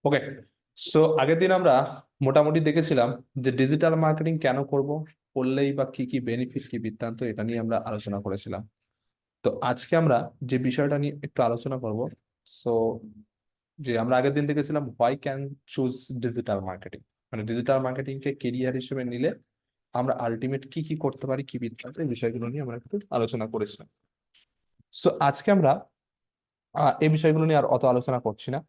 ওকে। So আগের দিন আমরা মোটামুটি দেখেছিলাম যে ডিজিটাল মার্কেটিং কেন করব, করলেই বা কি কি বেনিফিট, কি বৃত্তান্ত, এটা নিয়ে আমরা আলোচনা করেছিলাম। তো আজকে আমরা যে বিষয়টা নিয়ে একটু আলোচনা করব, সো যে আমরা আগের দিন দেখেছিলাম why can choose digital marketing, মানে ডিজিটাল মার্কেটিং কে কেরিয়ার হিসেবে নিলে আমরা আলটিমেট কি কি করতে পারি, কি বৃত্তান্ত, এই বিষয়গুলো নিয়ে আমরা একটু আলোচনা করেছিলাম। সো আজকে আমরা এই বিষয়গুলো নিয়ে আর অত আলোচনা করছি না,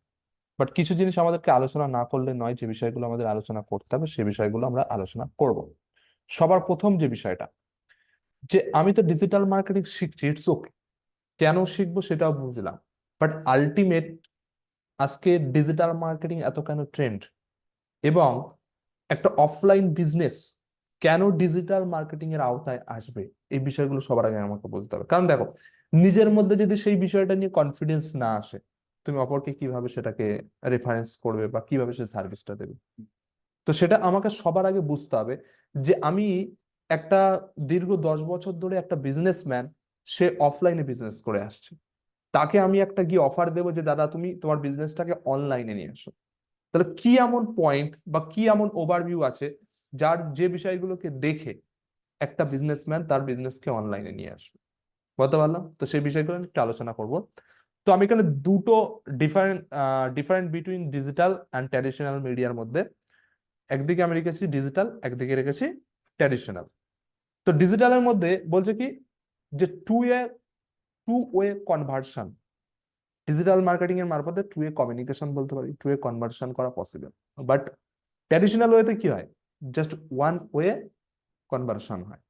বাট কিছু জিনিস আমাদেরকে আলোচনা না করলে নয়, যে বিষয়গুলো আমাদের আলোচনা করতে হবে সে বিষয়গুলো আমরা আলোচনা করব। সবার প্রথম যে বিষয়টা, যে আমি তো ডিজিটাল মার্কেটিং শিখছি, ইটস ওকে, কেন শিখবো সেটাও বুঝলাম, বাট আলটিমেট আজকে ডিজিটাল মার্কেটিং এত কেন ট্রেন্ড, এবং একটা অফলাইন বিজনেস কেন ডিজিটাল মার্কেটিং এর আওতায় আসবে, এই বিষয়গুলো সবার আগে আমাকে বলতে হবে। কারণ দেখো, নিজের মধ্যে যদি সেই বিষয়টা নিয়ে কনফিডেন্স না আসে, তুমি অপরকে কিভাবে সেটাকে রেফারেন্স করবে বা কিভাবে সে সার্ভিসটা দেবে। তো সেটা আমাকে সবার আগে বুঝতে হবে যে আমি একটা দীর্ঘ 10 বছর ধরে একটা বিজনেসম্যান, সে অফলাইনে বিজনেস করে আসছে, তাকে আমি একটা গিয়ে অফার দেবো যে দাদা তুমি তোমার বিজনেসটাকে অনলাইনে নিয়ে আসো। তাহলে কি এমন পয়েন্ট বা কি এমন ওভারভিউ আছে যে বিষয়গুলোকে দেখে একটা বিজনেসম্যান তার বিজনেসকে অনলাইনে নিয়ে আসবে। বলতে পারলাম তো, সেই বিষয়গুলো নিয়ে একটু আলোচনা করব। তো আমি এখানে দুটো different different between digital and traditional মিডিয়ার মধ্যে, একদিকে আমি রেখেছি ডিজিটাল, একদিকে রেখেছি ট্র্যাডিশনাল। তো ডিজিটালের মধ্যে বলছে কি, যে two way conversion, digital marketing এর মারফতে টু ওয়ে কমিউনিকেশন বলতে পারি, টু ওয়ে কনভার্সন করা পসিবল। বাট ট্র্যাডিশনাল ওয়েতে কি হয়, জাস্ট ওয়ান ওয়ে কনভার্সন হয়।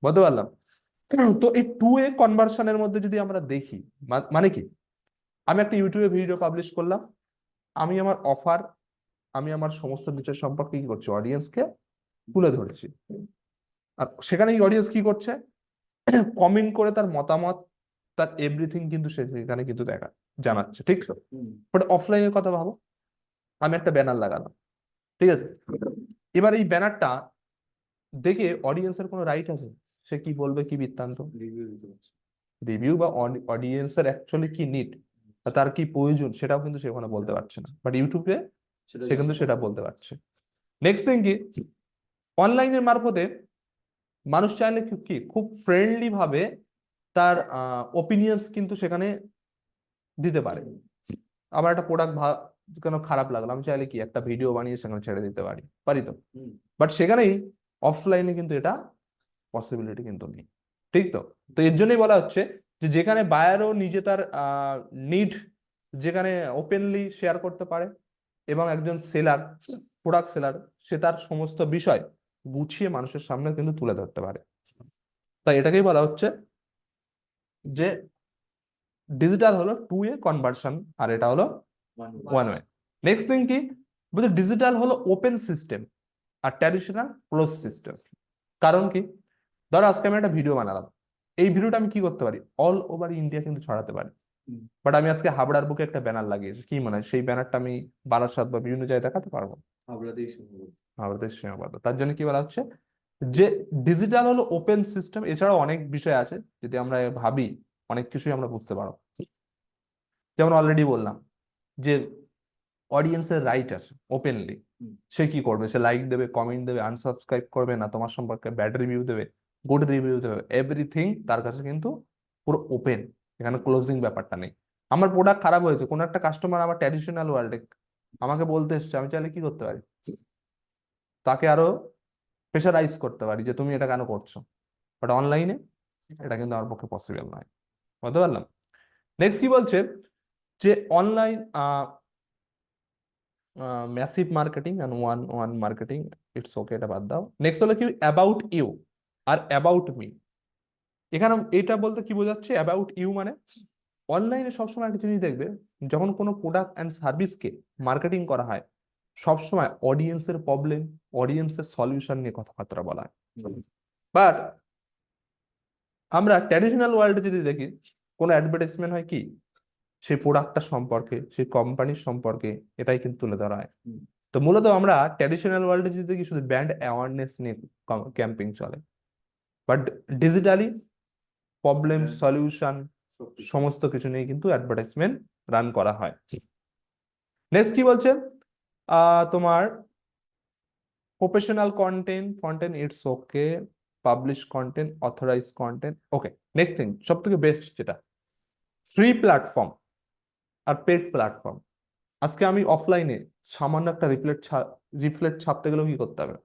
বলতে পারলাম তো এই টু ওয়ে কনভার্সনের মধ্যে যদি আমরা দেখি, মানে কি, আমি একটা ইউটিউবে ভিডিও পাবলিশ করলাম, আমি আমার অফার, আমি আমার সমস্ত বিষয় সম্পর্কে কি করছি, অডিয়েন্সকে তুলে ধরছি। আর সেখানে এই অডিয়েন্স কি করছে, কমেন্ট করে তার মতামত, তার এভরিথিং কিন্তু সেখানে কিন্তু জানাচ্ছে, ঠিক তো? বাট অফলাইনের কথা ভাবো, আমি একটা ব্যানার লাগালাম, ঠিক আছে, এবার এই ব্যানারটা দেখে অডিয়েন্সের কোনো রাইট আছে, সে কি বলবে, কি বৃত্তান্ত, রিভিউ বা অডিয়েন্সের অ্যাকচুয়ালি কি নিড, তার কি প্রয়োজন, সেটাও কিন্তু সে ওখানে বলতে পারছে না, বাট ইউটিউবে সে কিন্তু সেটা বলতে পারছে। নেক্সট থিং কি, অনলাইনের মারফতে মানুষ চাইলে কি খুব ফ্রেন্ডলি ভাবে তার ওপিনিয়ন্স কিন্তু সেখানে দিতে পারে। আমার একটা প্রোডাক্ট কেন খারাপ লাগলো, আমি চাইলে কি একটা ভিডিও বানিয়ে সেখানে ছেড়ে দিতে পারি তো। বাট সেখানেই অফলাইনে কিন্তু এটা পসিবিলিটি কিন্তু নেই, ঠিক তো? তো এর জন্যই বলা হচ্ছে যে যেখানে বায়ারও নিজে তার নিড যেখানে ওপেনলি শেয়ার করতে পারে, এবং একজন সেলার, প্রোডাক্ট সেলার, সে তার সমস্ত বিষয় গুছিয়ে মানুষের সামনে কিন্তু তুলে ধরতে পারে। তাই এটাকেই বলা হচ্ছে যে ডিজিটাল হলো টু ওয়ে কনভার্সন, আর এটা হলো ওয়ান ওয়ে। নেক্সট থিং কি বলছে, ডিজিটাল হলো ওপেন সিস্টেম আর ট্র্যাডিশনাল ক্লোজ সিস্টেম। কারণ কি, ধরো আজকে আমি একটা ভিডিও বানালাম, এই ভিডিওটা আমি কি করতে পারি, অল ওভার ইন্ডিয়া কিন্তু ছড়াতে পারি। বাট আমি আজকে হাবড়ার বুকে একটা ব্যানার লাগিয়েছি, কি মনে হয় সেই ব্যানারটা আমি বারাসাত বা বিভিন্ন জায়গায় দেখাতে পারবো? হাবড়াতেই সীমাবদ্ধ। তার জন্য কি বলা হচ্ছে যে ডিজিটাল হলো ওপেন সিস্টেম। এছাড়াও অনেক বিষয় আছে, যদি আমরা ভাবি অনেক কিছুই আমরা বুঝতে পারবো। যেমন অলরেডি বললাম যে অডিয়েন্সের রাইট আছে ওপেনলি, সে কি করবে, সে লাইক দেবে, কমেন্ট দেবে, আনসাবস্ক্রাইব করবে, না তোমার সম্পর্কে ব্যাড রিভিউ দেবে, গুড রিভিউ দেবে, এভরিথিং তার কাছে কিন্তু পুরো ওপেন, এখানে ক্লোজিং ব্যাপারটা নেই। আমার প্রোডাক্ট খারাপ হয়েছে, কোন একটা কাস্টমার আমার ট্র্যাডিশনাল ওয়ার্ল্ডে আমাকে বলতে এসছে, আমি চাইলে কি করতে পারি, তাকে আরো প্রেশারাইজ করতে পারি যে তুমি এটা কেন করছো। বাট অনলাইনে এটা কিন্তু আমার পক্ষে পসিবল নয়। বুঝতে পারলাম? নেক্সট কি বলছে, যে online massive marketing and one one marketing, it's okay, এটা বাদ দাও। নেক্সট হলো কি, অ্যাবাউট ইউ আর অ্যাবাউট মি। এখানে এটা বলতে কি বোঝাচ্ছে, অ্যাবাউট ইউ মানে অনলাইনে সবসময় একটা জিনিস দেখবে, যখন কোনো প্রোডাক্ট অ্যান্ড সার্ভিসকে মার্কেটিং করা হয়, সবসময় অডিয়েন্সের প্রবলেম, অডিয়েন্সের সলিউশন নিয়ে কথাবার্তা বলা হয়। বাট আমরা ট্র্যাডিশনাল ওয়ার্ল্ডে যদি দেখি, কোনো অ্যাডভার্টাইজমেন্ট হয় কি, সেই প্রোডাক্টটা সম্পর্কে, সেই কোম্পানির সম্পর্কে, এটাই কিন্তু তুলে ধরা হয়। তো মূলত আমরা ট্র্যাডিশনাল ওয়ার্ল্ডে যদি দেখি, শুধু ব্র্যান্ড অ্যাওয়ারনেস নিয়ে ক্যাম্পেইন চলে, বাট ডিজিটালি প্রবলেম সলিউশন সমস্ত কিছু নিয়ে কিন্তু অ্যাডভার্টাইজমেন্ট রান করা হয়। নেক্সট কি বলছে, তোমার professional content content it's okay, publish content, authorise content, okay. Next thing, সব থেকে বেস্ট যেটা, ফ্রি প্ল্যাটফর্ম আর পেড প্ল্যাটফর্ম। আজকে আমি অফলাইনে সামান্য একটা রিফ্লেক্ট ছাপতে গেলেও কি করতে হবে,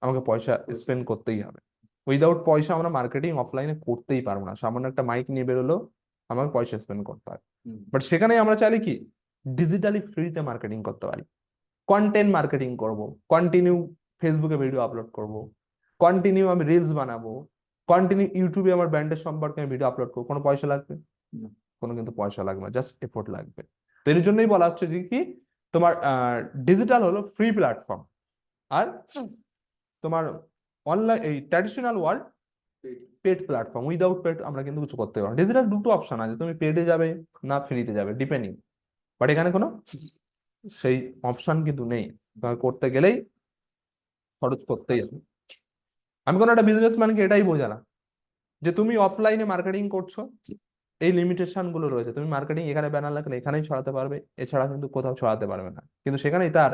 আমাকে পয়সা স্পেন্ড করতেই হবে। উইদাউট পয়সা আমরা মার্কেটিং অফলাইনে করতেই পারবো না। সামান্য একটা মাইক নিয়ে বেরোলেও আমার পয়সা স্পেন্ড করতে হয়। বাট সেখানে আমরা চাইলে কি ডিজিটালি ফ্রিতে মার্কেটিং করতে পারি। কন্টেন্ট মার্কেটিং করব, কন্টিনিউ ফেসবুকে ভিডিও আপলোড করব, কন্টিনিউ আমি রিলস বানাবো, কন্টিনিউ ইউটিউবে আমার ব্র্যান্ডের সম্পর্কে আমি ভিডিও আপলোড করবো। কোনো পয়সা লাগবে? কোনো কিন্তু পয়সা লাগবে না, জাস্ট এফোর্ট লাগবে। তো এর জন্যই বলা হচ্ছে যে কি তোমার ডিজিটাল হলো ফ্রি প্ল্যাটফর্ম, আর তোমার অনলাইন এই traditional world paid platform. Without paid আমরা কিন্তু কিছু করতে পারবো না। ডিজিটাল দুটো অপশন আছে, তুমি পেডে যাবে না ফ্রিতে যাবে, ডিপেন্ডিং। বাট এখানে কোনো সেই অপশন কিন্তু নেই, করতে গেলেই খরচ করতেই হবে। আমি কোনো একটা বিজনেসম্যানকে এটাই বোঝালাম যে তুমি অফলাইনে মার্কেটিং করছো, এই লিমিটেশন গুলো রয়েছে। তুমি মার্কেটিং এখানে ব্যানার লাগলে এখানেই ছড়াতে পারবে, এছাড়া কিন্তু কোথাও ছড়াতে পারবে না। কিন্তু সেখানেই তার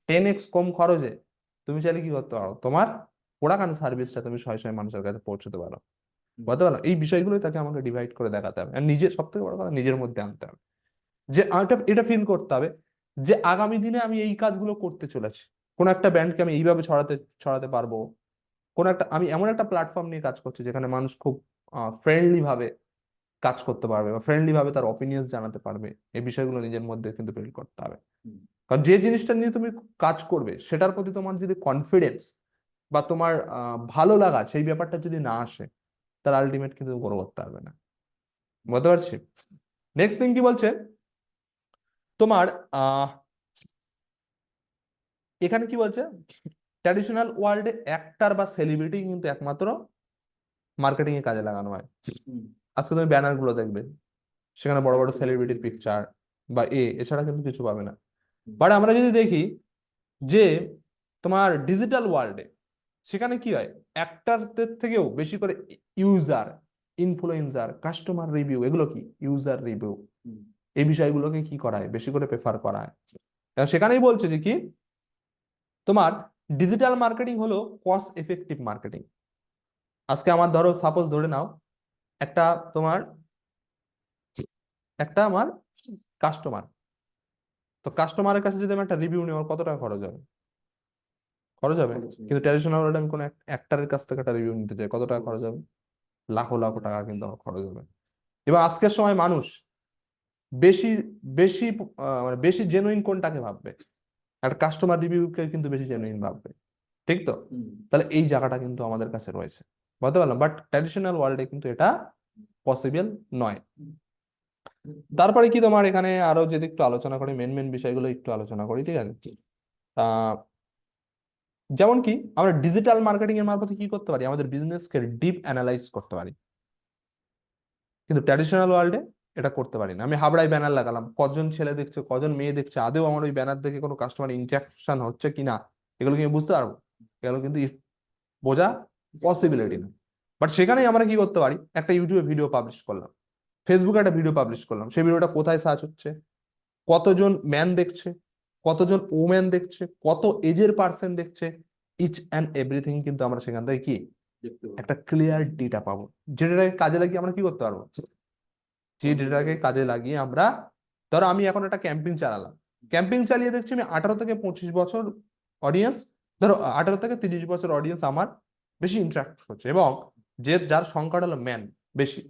10x কম খরচে তুমি চাইলে কি করতে পারো, তোমার প্রোডাক্ট অ্যান্ড সার্ভিসটা তুমি শয়ে শয়ে মানুষের কাছে পৌঁছতে পারো। বুঝতে পারো? এই বিষয়গুলোই তাকে আমাকে ডিভাইড করে দেখাতে হবে, আর নিজের সব থেকে বড় কথা নিজের মধ্যে আনতে হবে, যে এটা ফিল করতে হবে যে আগামী দিনে আমি এই কাজগুলো করতে চলেছি। কোন একটা ব্র্যান্ডকে আমি এইভাবে ছড়াতে পারবো। কোন একটা আমি এমন একটা প্ল্যাটফর্ম নিয়ে কাজ করছি যেখানে মানুষ খুব ফ্রেন্ডলি ভাবে কাজ করতে পারবে বা ফ্রেন্ডলি ভাবে তার অপিনিয়ন জানাতে পারবে। এই বিষয়গুলো নিজের মধ্যে কিন্তু বিল্ড করতে হবে। কারণ যে জিনিসটা নিয়ে তুমি কাজ করবে সেটার প্রতি তোমার যদি কনফিডেন্স বা তোমার ভালো লাগা সেই ব্যাপারটা যদি না আসে, তার আলটিমেট কিন্তু গ্রো করতে পারবে না। বুঝতে পারছি? নেক্সট থিং কি বলছে তোমার এখানে কি বলছে, ট্র্যাডিশনাল ওয়ার্ল্ডে অ্যাক্টর বা সেলিব্রিটি কিন্তু একমাত্র মার্কেটিং এ কাজে লাগানো হয়। আজকে তুমি ব্যানার গুলো দেখবে, সেখানে বড় বড় সেলিব্রিটির পিকচার বা এছাড়া কিন্তু কিছু পাবে না। বাট আমরা যদি দেখি যে তোমার ডিজিটাল ওয়ার্ল্ডে, সেখানে কি হয়, অ্যাক্টারদের থেকেও বেশি করে ইউজার, ইনফ্লুয়েন্সার, কাস্টমার রিভিউ, এগুলো কি ইউজার রিভিউ, এই বিষয়গুলোকে কি করা হয়, বেশি করে প্রেফার করা হয়। সেখানেই বলছে যে কি তোমার ডিজিটাল মার্কেটিং হলো কস্ট এফেক্টিভ মার্কেটিং। আজকে আমার ধরো সাপোজ ধরে নাও একটা তোমার আমার কাস্টমার, তো কাস্টমারের কাছে যদি আমি একটা রিভিউ নিই, আমার কত টাকা খরচ হবে? খরচ হবে। কিন্তু ট্র্যাডিশনাল ওয়ার্ল্ডে আমি কোনো অ্যাক্টারের কাছ থেকে একটা রিভিউ নিতে চাই, কত টাকা খরচ হবে? লাখো লাখো টাকা কিন্তু আমার খরচ হবে। এবং আজকের সময় মানুষ বেশি বেশি মানে বেশি জেনুইন কোনটাকে ভাববে, একটা কাস্টমার রিভিউকে কিন্তু বেশি জেনুইন ভাববে। ঠিক তো? তাহলে এই জায়গাটা কিন্তু আমাদের কাছে রয়েছে, বলতে পারলাম। বাট ট্র্যাডিশনাল ওয়ার্ল্ডে কিন্তু এটা পসিবল নয়। তারপরে কি তোমার এখানে আরো যদি একটু আলোচনা করি, মেন মেন বিষয়গুলো একটু আলোচনা করি, ঠিক আছে? আহ যেমন কি আমরা ডিজিটাল মার্কেটিং এর মারফতে কি করতে পারি, আমাদের বিজনেসকে ডিপ অ্যানালাইজ করতে পারি। কিন্তু ট্র্যাডিশনাল ওয়ার্ল্ডে এটা করতে পারি না। আমি হাবড়ায় ব্যানার লাগালাম, কজন ছেলে দেখছে, কজন মেয়ে দেখছে, আদেও আমার ওই ব্যানার দেখে কোনো কাস্টমার ইন্টারাকশন হচ্ছে কিনা, এগুলো কি আমি বুঝতে পারবো? এগুলো কিন্তু বোঝা পসিবিলিটি না। বাট সেখানেই আমরা কি করতে পারি, একটা ইউটিউবে ভিডিও পাবলিশ করলাম, ফেসবুকে একটা ভিডিও পাবলিশ করলাম, সেই ভিডিওটা কোথায় সার্চ হচ্ছে, কতজন ম্যান দেখছে, কতজন ওম্যান দেখছে, কত এজের পার্সন দেখছে, ইচ অ্যান্ড এভরিথিং কিন্তু আমরা সেখান থেকে কি একটা ক্লিয়ার ডেটা পাবো, যেটাকে কাজে লাগিয়ে আমরা কি করতে পারবো, যে ডেটাকে কাজে লাগিয়ে আমরা, ধরো আমি এখন একটা ক্যাম্পিং চালালাম, ক্যাম্পিং চালিয়ে দেখছি আমি 18 থেকে 25 বছর অডিয়েন্স, ধরো 18 থেকে 30 বছর অডিয়েন্স আমার বেশি ইন্টারাক্ট হচ্ছে, এবং যার সংখ্যাটা হলো ম্যান বেশি।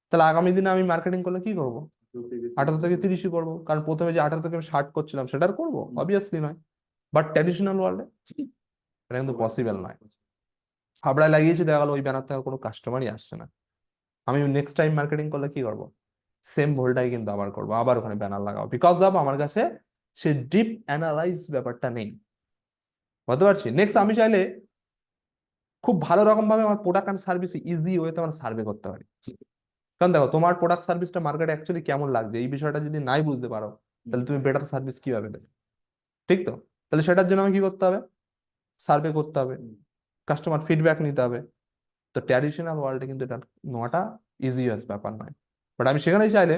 তাহলে আগামী দিনে আমি মার্কেটিং করলে কি করবো, 18 থেকে 30ই করবো। কারণ প্রথমে যে 18 থেকে 60 করছিলাম সেটার করবো, অবভিয়াসলি নয়। বাট ট্র্যাডিশনাল ওয়ার্ল্ডে এটা কিন্তু পসিবল নয়। হাবড়ায় লাগিয়েছি, দেখা গেলো ওই ব্যানার থেকে কোনো কাস্টমারই আসছে না। আমি নেক্সট টাইম মার্কেটিং করলে কি করবো, সেম ভুলটাই কিন্তু আবার করবো, আবার ওখানে ব্যানার লাগাবো, বিকজ অফ আমার কাছে সে ডিপ অ্যানালাইজ ব্যাপারটা নেই। বুঝতে পারছি? নেক্সট আমি চাইলে খুব ভালো রকম ভাবে আমার প্রোডাক্ট অ্যান্ড সার্ভিস ইজি ওয়েতে আমার সার্ভে করতে পারি। কারণ দেখো তোমার প্রোডাক্ট সার্ভিসটা মার্কেটে অ্যাকচুয়ালি কেমন লাগছে, এই বিষয়টা যদি নাই বুঝতে পারো, তাহলে তুমি বেটার সার্ভিস কিভাবে দেবে? ঠিক তো? তাহলে সেটার জন্য আমি কি করতে হবে, সার্ভে করতে হবে, কাস্টমার ফিডব্যাক নিতে হবে। তো ট্র্যাডিশনাল ওয়ার্ল্ডে কিন্তু এটা নেওয়াটা ইজিয়াস ব্যাপার নয়। বাট আমি সেখানেই চাইলে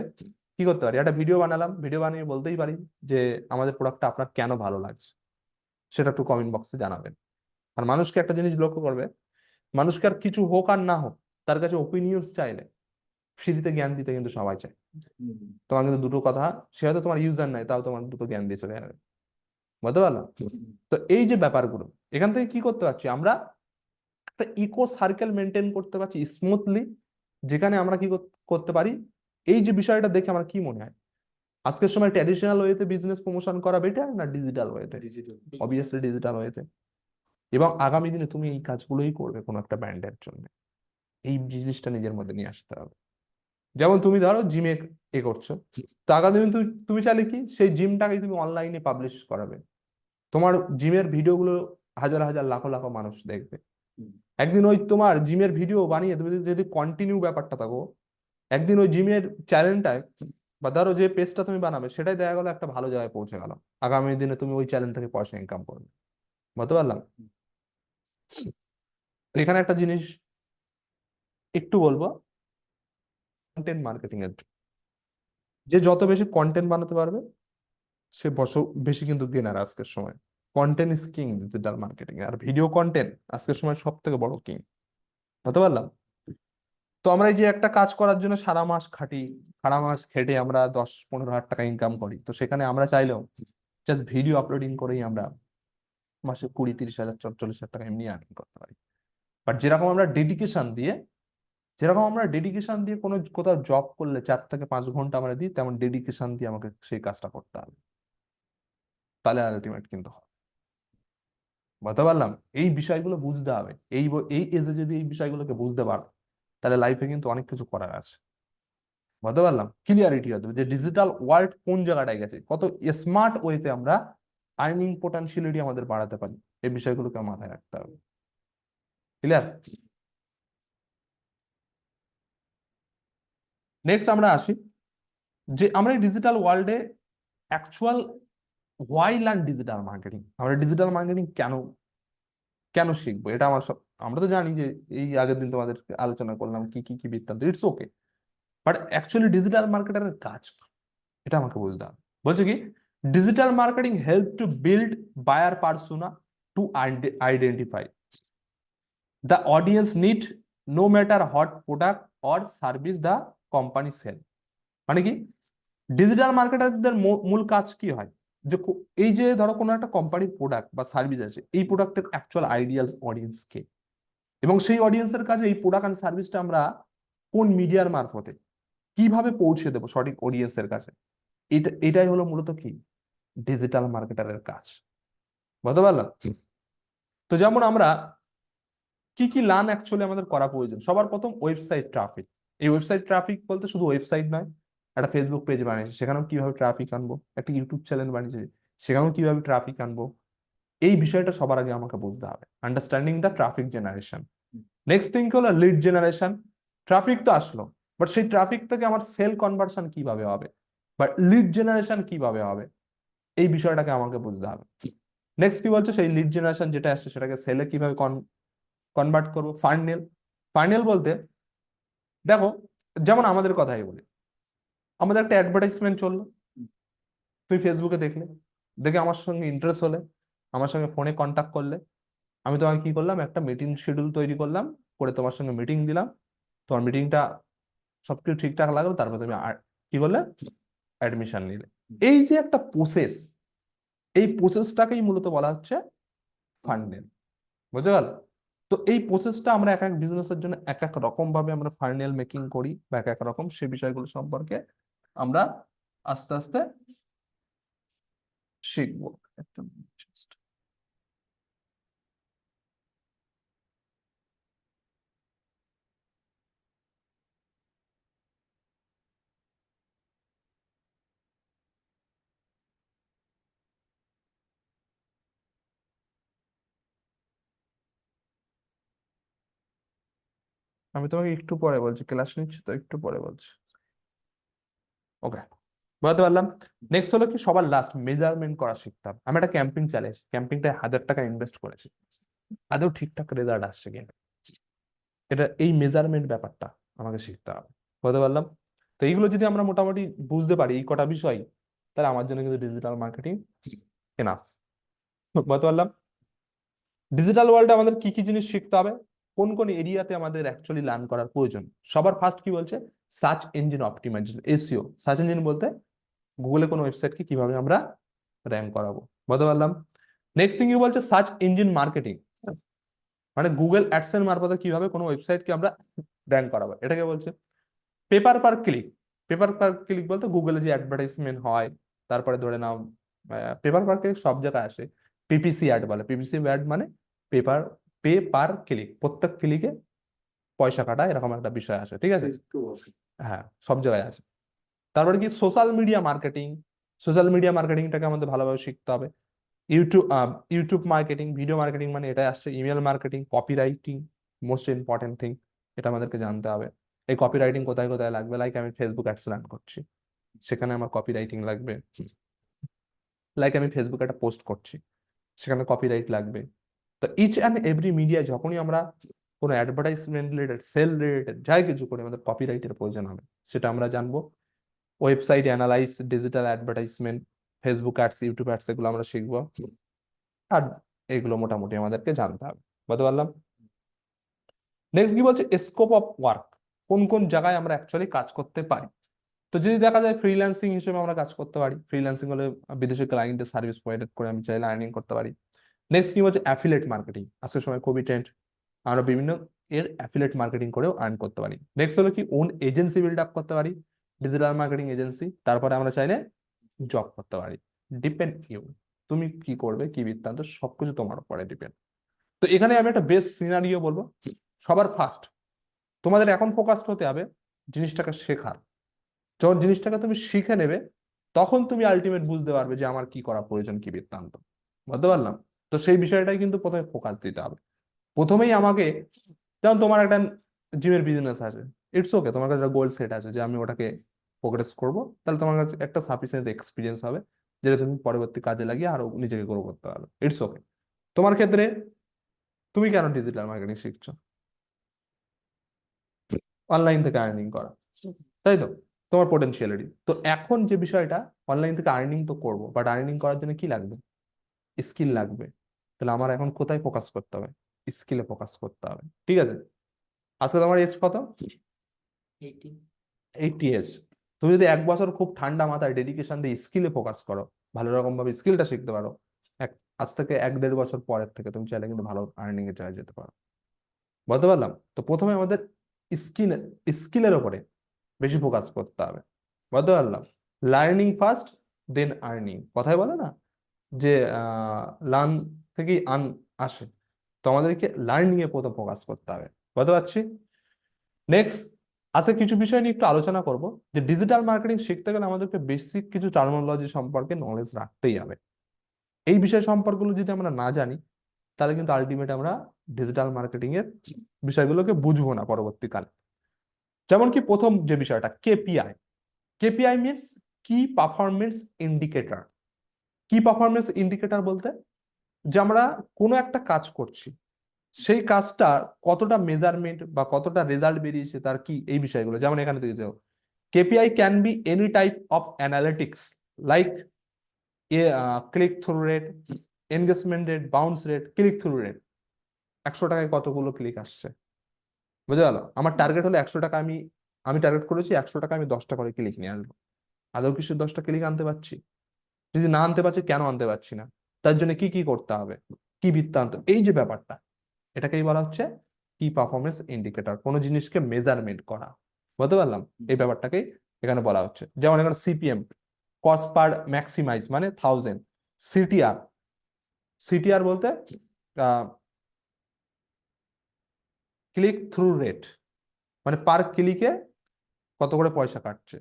কি করতে পারি, একটা ভিডিও বানালাম, ভিডিও বানিয়ে বলতেই পারি যে আমাদের প্রোডাক্টটা আপনার কেন ভালো লাগছে, সেটা একটু কমেন্ট বক্সে জানাবেন। আর মানুষকে একটা জিনিস লক্ষ্য করবে, মানুষকে আর কিছু হোক আর না হোক, তার কাছে ওপিনিয়ন্স চাইলে ফ্রিতে জ্ঞান দিতে কিন্তু সবাই চায়। তোমার কিন্তু দুটো কথা, সে হয়তো তোমার ইউজার নাই, তাও তোমার দুটো জ্ঞান দিয়ে চলে যাবে, বুঝতে পারলাম? তো এই যে ব্যাপারগুলো, এখান থেকে কি করতে পারছি আমরা, একটা ইকো সার্কেল মেনটেন করতে পারছি স্মুথলি, যেখানে আমরা কি করতে পারি, এই যে বিষয়টা দেখে আমার কি মনে হয়, আজকের সময় ট্র্যাডিশনাল ওয়েতে বিজনেস প্রমোশন করা বেটার না ডিজিটাল ওয়েতে? অবভিয়াসলি ডিজিটাল ওয়েতে। এবং আগামী দিনে তুমি এই কাজগুলোই করবে কোনো একটা ব্র্যান্ডের জন্য, এই জিনিসটা নিজের মধ্যে নিয়ে আসতে হবে। যেমন তুমি ধরো জিমে করছো, তো আগামী দিনে তুমি চাইলে কি সেই জিমটাকে তুমি অনলাইনে পাবলিশ করাবে, তোমার জিমের ভিডিওগুলো হাজার হাজার লাখো লাখো মানুষ দেখবে। একদিন ওই তোমার জিমের ভিডিও বানিয়ে তুমি যদি কন্টিনিউ ব্যাপারটা থাকো, একদিন ওই জিমের চ্যানেলটায় বা ধরো যে পেজটা তুমি বানাবে সেটাই দেখা গেলো একটা ভালো জায়গায় পৌঁছে গেল, আগামী দিনে তুমি ওই চ্যানেল থেকে পয়সা ইনকাম করবে, বুঝতে পারলাম? এখানে একটা জিনিস একটু বলবো, কন্টেন্ট মার্কেটিং এর জন্য। যে যত বেশি কন্টেন্ট বানাতে পারবে সে বেশি কিন্তু গেনার আজকের সময়। Content is king digital marketing, আর ভিডিও কন্টেন্ট আজকের সময় সব থেকে বড় কিং, বুঝতে পারলাম? তো আমরা এই যে একটা কাজ করার জন্য সারা মাস খাটি, সারা মাস খেটে আমরা 10-15 হাজার টাকা ইনকাম করি, তো সেখানে আমরা চাইলেও জাস্ট ভিডিও আপলোডিং করেই আমরা মাসে 20-30 হাজার 40 হাজার টাকা এমনি আর্নিং করতে পারি। বাট যেরকম আমরা ডেডিকেশন দিয়ে কোনো কোথাও জব করলে 4 থেকে 5 ঘন্টা আমরা দিই, তেমন ডেডিকেশন দিয়ে আমাকে সেই কাজটা করতে হবে, তাহলে আলটিমেট কিন্তু হয়, বুঝতে পারলাম? এই বিষয়গুলো বুঝতে হবে, এই এজে যদি এই বিষয়গুলোকে বুঝতে পারো, তাহলে লাইফে কিন্তু অনেক কিছু করার আছে, বুঝতে পারলাম? ক্লিয়ারিটি হবে যে ডিজিটাল ওয়ার্ল্ড কোন জায়গাটায় গেছে, কত স্মার্ট ওয়েতে আমরা আর্নিং পোটেনশিয়ালিটি আমাদের বাড়াতে পারি, এই বিষয়গুলোকে মাথায় রাখতে হবে। ক্লিয়ার? নেক্সট আমরা আসি যে আমরা এই ডিজিটাল ওয়ার্ল্ডে actual why learn digital marketing, আমরা ডিজিটাল মার্কেটিং কেন কেন শিখবো, এটা আমার সব, আমরা তো জানি যে এই আগের দিন তোমাদের আলোচনা করলাম কি কি কি বৃত্তান্ত, it's okay, but actually digital মার্কেটারের কাজ কি? এটা আমাকে বলতে হবে। বলছে কি, digital marketing help to build buyer persona to identify the audience need, no matter what product or service the company sell. মানে কি, ডিজিটাল মার্কেটারদের মূল কাজ কি হয়, যে এই যে ধরো কোনো একটা কোম্পানির প্রোডাক্ট বা সার্ভিস আছে, এই প্রোডাক্টের অ্যাকচুয়াল আইডিয়াল অডিয়েন্স কে, এবং সেই অডিয়েন্সের কাছে এই প্রোডাক্ট এন্ড সার্ভিসটা আমরা কোন মিডিয়ার মারফতে কিভাবে পৌঁছে দেবো সঠিক অডিয়েন্সের কাছে, এটাই হলো মূলত কি ডিজিটাল মার্কেটারের কাজ, বুঝতে পারলাম? তো যেমন আমরা কি কি লার্ন অ্যাকচুয়ালি আমাদের করা প্রয়োজন, সবার প্রথম ওয়েবসাইট ট্রাফিক। এই ওয়েবসাইট ট্রাফিক বলতে শুধু ওয়েবসাইট নয়, একটা ফেসবুক পেজ বানিয়েছে সেখানেও কিভাবে ট্রাফিক আনবো, একটা ইউটিউব চ্যানেল বানিয়েছে সেখানেও কিভাবে ট্রাফিক আনবো, এই বিষয়টা সবার আগে আমাকে বুঝতে হবে, understanding the traffic generation. Next thing হলো লিড জেনারেশন। ট্রাফিক তো আসলো, বাট সেই ট্রাফিক থেকে আমার সেল কনভার্সন কিভাবে হবে, বাট লিড জেনারেশন কিভাবে হবে, এই বিষয়টাকে আমাকে বুঝতে হবে। নেক্সট কি বলছে, সেই লিড জেনারেশন যেটা আসছে সেটাকে সেলে কিভাবে কনভার্ট করবো। ফাইনাল, ফাইনাল বলতে দেখো, যেমন আমাদের কথাই বলি, আমাদের একটা অ্যাডভার্টাইজমেন্ট চললো, তুমি ফেসবুকে দেখলে, দেখে আমার সঙ্গে ইন্টারেস্ট হলে, আমার সঙ্গে ফোনে কন্ট্যাক্ট করলে, আমি তোমাকে কি করলাম, একটা মিটিং শিডিউল তৈরি করলাম, করে তোমার সঙ্গে মিটিং দিলাম, তোমার মিটিংটা সবকিছু ঠিকঠাক লাগলো, তারপর তুমি কি করলে, অ্যাডমিশন নিলে। এই যে একটা প্রসেস, এই প্রসেসটাকেই মূলত বলা হচ্ছে ফান্ডেল, বুঝতে গেল? তো এই প্রসেসটা আমরা এক এক বিজনেসের জন্য এক এক রকম ভাবে আমরা ফান্ডেল মেকিং করি, বা এক এক রকম, সে বিষয়গুলো সম্পর্কে আমরা আস্তে আস্তে শিখবো। একটা minute, আমি তোমাকে একটু পরে বলছি, ক্লাস নিচ্ছি তো একটু পরে বলছি। ওকে, বুঝতে পারলাম। নেক্সট হলো কি, সবার লাস্ট মেজারমেন্ট করা শিখতে হবে। আমি একটা ক্যাম্পিং চালিয়েছি, ক্যাম্পিংটায় 1000 টাকা ইনভেস্ট করেছি, আদৌ ঠিকঠাক রেজাল্ট আসছে কিনা, এটা এই মেজারমেন্ট ব্যাপারটা আমাকে শিখতে হবে, বুঝতে পারলাম? তো এইগুলো যদি আমরা মোটামুটি বুঝতে পারি এই কটা বিষয়, তাহলে আমার জন্য কিন্তু ডিজিটাল মার্কেটিং এনাফ। বুঝতে পারলাম ডিজিটাল ওয়ার্ল্ডে আমাদের কি কি জিনিস শিখতে হবে, কোন কোন এরিয়াতে আমাদের অ্যাকচুয়ালি লার্ন করার প্রয়োজন। সবার ফার্স্ট কি বলছে, search engine optimisation, SEO. Search engine বলতে গুগলে কোনো ওয়েবসাইটকে কিভাবে আমরা র্যাঙ্ক করাবো, বুঝতে পারলাম। নেক্সট থিং কি বলছে, সার্চ ইঞ্জিন মার্কেটিং, মানে গুগল অ্যাডসেন্স মারফতে কিভাবে কোনো ওয়েবসাইটকে আমরা র্যাঙ্ক করাবো, এটাকে বলছে পেপার পার ক্লিক। পেপার পার ক্লিক বলতে গুগলে যে অ্যাডভার্টাইজমেন্ট হয়, তারপরে ধরে নাও পেপার পার ক্লিক সব জায়গায় আসে, পিপিসি অ্যাড বলে। পিপিসি অ্যাড মানে পেপার পে পার ক্লিক, প্রত্যেক ক্লিকে পয়সা কাটা, এরকম একটা বিষয় আসে, ঠিক আছে। হ্যাঁ, সব জায়গায় আছে। তারপরে কি social media marketing, social media মার্কেটিংটাকে আমাদের ভালোভাবে শিখতে হবে। YouTube YouTube marketing, video marketing, মানে এটাই আসছে। Email marketing, copy writing, most important thing, এটা আমাদেরকে জানতে হবে। এই কপি রাইটিং কোথায় কোথায় লাগবে, লাইক আমি ফেসবুক অ্যাডস রান করছি, সেখানে আমার কপি রাইটিং লাগবে। লাইক আমি ফেসবুকে একটা পোস্ট করছি, সেখানে কপিরাইট লাগবে। তো ইচ অ্যান্ড এভরি মিডিয়া যখনই আমরা কোনো অ্যাডভার্টাইজমেন্ট রিলেটেড, সেল রিলেটেড যাই কিছু করে, আমাদের কপিরাইটের প্রয়োজন হবে, সেটা আমরা জানবো। Website analyse, digital advertisement, Facebook ads, YouTube ads, এগুলো আমরা শিখবো। আর এগুলো মোটামুটি আমাদেরকে জানতে হবে, বুঝতে পারলাম। নেক্সট কি বলছে, স্কোপ অফ ওয়ার্ক, কোন কোন জায়গায় আমরা অ্যাকচুয়ালি কাজ করতে পারি। তো যদি দেখা যায় ফ্রিল্যান্সিং হিসেবে আমরা কাজ করতে পারি, ফ্রিল্যান্সিং হলে বিদেশি ক্লায়েন্টের সার্ভিস প্রোভাইড করে আমি চাইলে আর্নিং করতে পারি। নেক্সট কি হচ্ছে, অ্যাফিলিয়েট মার্কেটিং, আজকের সময় খুবই ট্রেন্ড, আমরা বিভিন্ন এর অ্যাফিলিয়েট মার্কেটিং করেও আর্ন করতে পারি। নেক্সট হলো কি, ওন এজেন্সি বিল্ড আপ করতে পারি, ডিজিটাল মার্কেটিং এজেন্সি। তারপরে আমরা চাইলে জব করতে পারি, ডিপেন্ড ইউ, তুমি কি করবে, কি বৃত্তান্ত, সবকিছু তোমার উপরে ডিপেন্ড। তো এখানে আমি একটা বেস্ট সিনারিও বলবো। সবার ফার্স্ট তোমাদের এখন ফোকাসড হতে হবে জিনিসটাকে শেখার। যখন জিনিসটাকে তুমি শিখে নেবে, তখন তুমি আলটিমেট বুঝতে পারবে যে আমার কি করা প্রয়োজন, কি বৃত্তান্ত, বুঝতে পারলাম। তো সেই বিষয়টাই কিন্তু প্রথমে ফোকাস দিতে হবে। প্রথমেই আমাকে, যেমন তোমার একটা জিমের বিজনেস আছে, ইটস ওকে, তোমার কাছে গোল সেট আছে যে আমি ওটাকে প্রোগ্রেস করব, তাহলে তোমার কাছে একটা সাফিসিয়েন্ট এক্সপিরিয়েন্স হবে, যেটা তুমি পরবর্তী কাজে লাগিয়ে আরো নিজেকে গ্রো করতে পারবে, ইটস ওকে। তোমার ক্ষেত্রে তুমি কেন ডিজিটাল মার্কেটিং শিখছো, অনলাইন থেকে আর্নিং করা, তাই তো, তোমার পোটেনশিয়ালিটি। তো এখন যে বিষয়টা, অনলাইন থেকে আর্নিং তো করবো, বাট আর্নিং করার জন্য কি লাগবে, স্কিল লাগবে। তাহলে আমার এখন কোথায় ফোকাস করতে হবে, স্কিলে ফোকাস করতে হবে, ঠিক আছে। আজকে তোমার এজ কত, 80 এজ। তুমি যদি 1 বছর খুব ঠান্ডা মাথায় ডেডিকেশন দিয়ে স্কিলে ফোকাস করো, ভালো রকম ভাবে স্কিলটা শিখতে পারো, আজ থেকে 1-1.5 বছর পরের থেকে তুমি চাইলে কিন্তু ভালো আর্নিং এ চলে যেতে পারো, বলতে পারলাম। তো প্রথমে আমাদের স্কিল, স্কিলের উপরে বেশি ফোকাস করতে হবে, বুঝতে পারলাম। লার্নিং ফার্স্ট, দেন আর্নিং, কথাই বলে না যে লার্ন থেকেই আর্ন আসে। তো আমাদেরকে লার্নিং এ প্রথম ফোকাস করতে হবে, বুঝতে পারছি। নেক্সট, আজকে কিছু বিষয় নিয়ে একটু আলোচনা করব, যে ডিজিটাল মার্কেটিং শিখতে গেলে আমাদেরকে বেসিক কিছু টার্মিনোলজি সম্পর্কে নলেজ রাখতেই হবে। এই বিষয় সম্পর্কগুলো যদি আমরা না জানি, তাহলে কিন্তু আলটিমেট আমরা ডিজিটাল মার্কেটিং এর বিষয়গুলোকে বুঝবো না পরবর্তীকালে। যেমন কি প্রথম যে বিষয়টা, কেপিআই। কেপিআই মিনস কি পারফরমেন্স ইন্ডিকেটর। কি পারফরমেন্স ইন্ডিকেটর বলতে, যে আমরা কোনো একটা কাজ করছি, সেই কাজটা কতটা মেজারমেন্ট বা কতটা রেজাল্ট বেরিয়েছে তার কি, এই বিষয়গুলো। যেমন এখানে দেখে যাও, KPI can be any type of analytics, like click through rate, engagement rate, bounce rate, click through rate. 100 টাকায় কতগুলো ক্লিক আসছে, বুঝে গেল। আমার টার্গেট হলো 100 টাকা, আমি আমি টার্গেট করেছি 100 টাকা আমি 10টা করে ক্লিক নিয়ে আসবো। আদৌ কিছু 10টা ক্লিক আনতে পারছি? যদি না আনতে পারছি, কেন আনতে পারছি না, তার জন্য কি কি করতে হবে, কি বৃত্তান্ত, এই যে ব্যাপারটা, এটাকেই বলা হচ্ছে কি পারফরমেন্স ইন্ডিকেটর, কোনো জিনিসকে মেজারমেন্ট করা, বুঝতে পারলাম। এই ব্যাপারটাকেই এখানে বলা হচ্ছে। যেমন এখানে সিপিএম, কস্ট পার ম্যাক্সিমাইজ, মানে 1000। সিটিআর, সিটিআর বলতে ক্লিক থ্রু রেট, মানে পার ক্লিকে কত করে পয়সা কাটছে।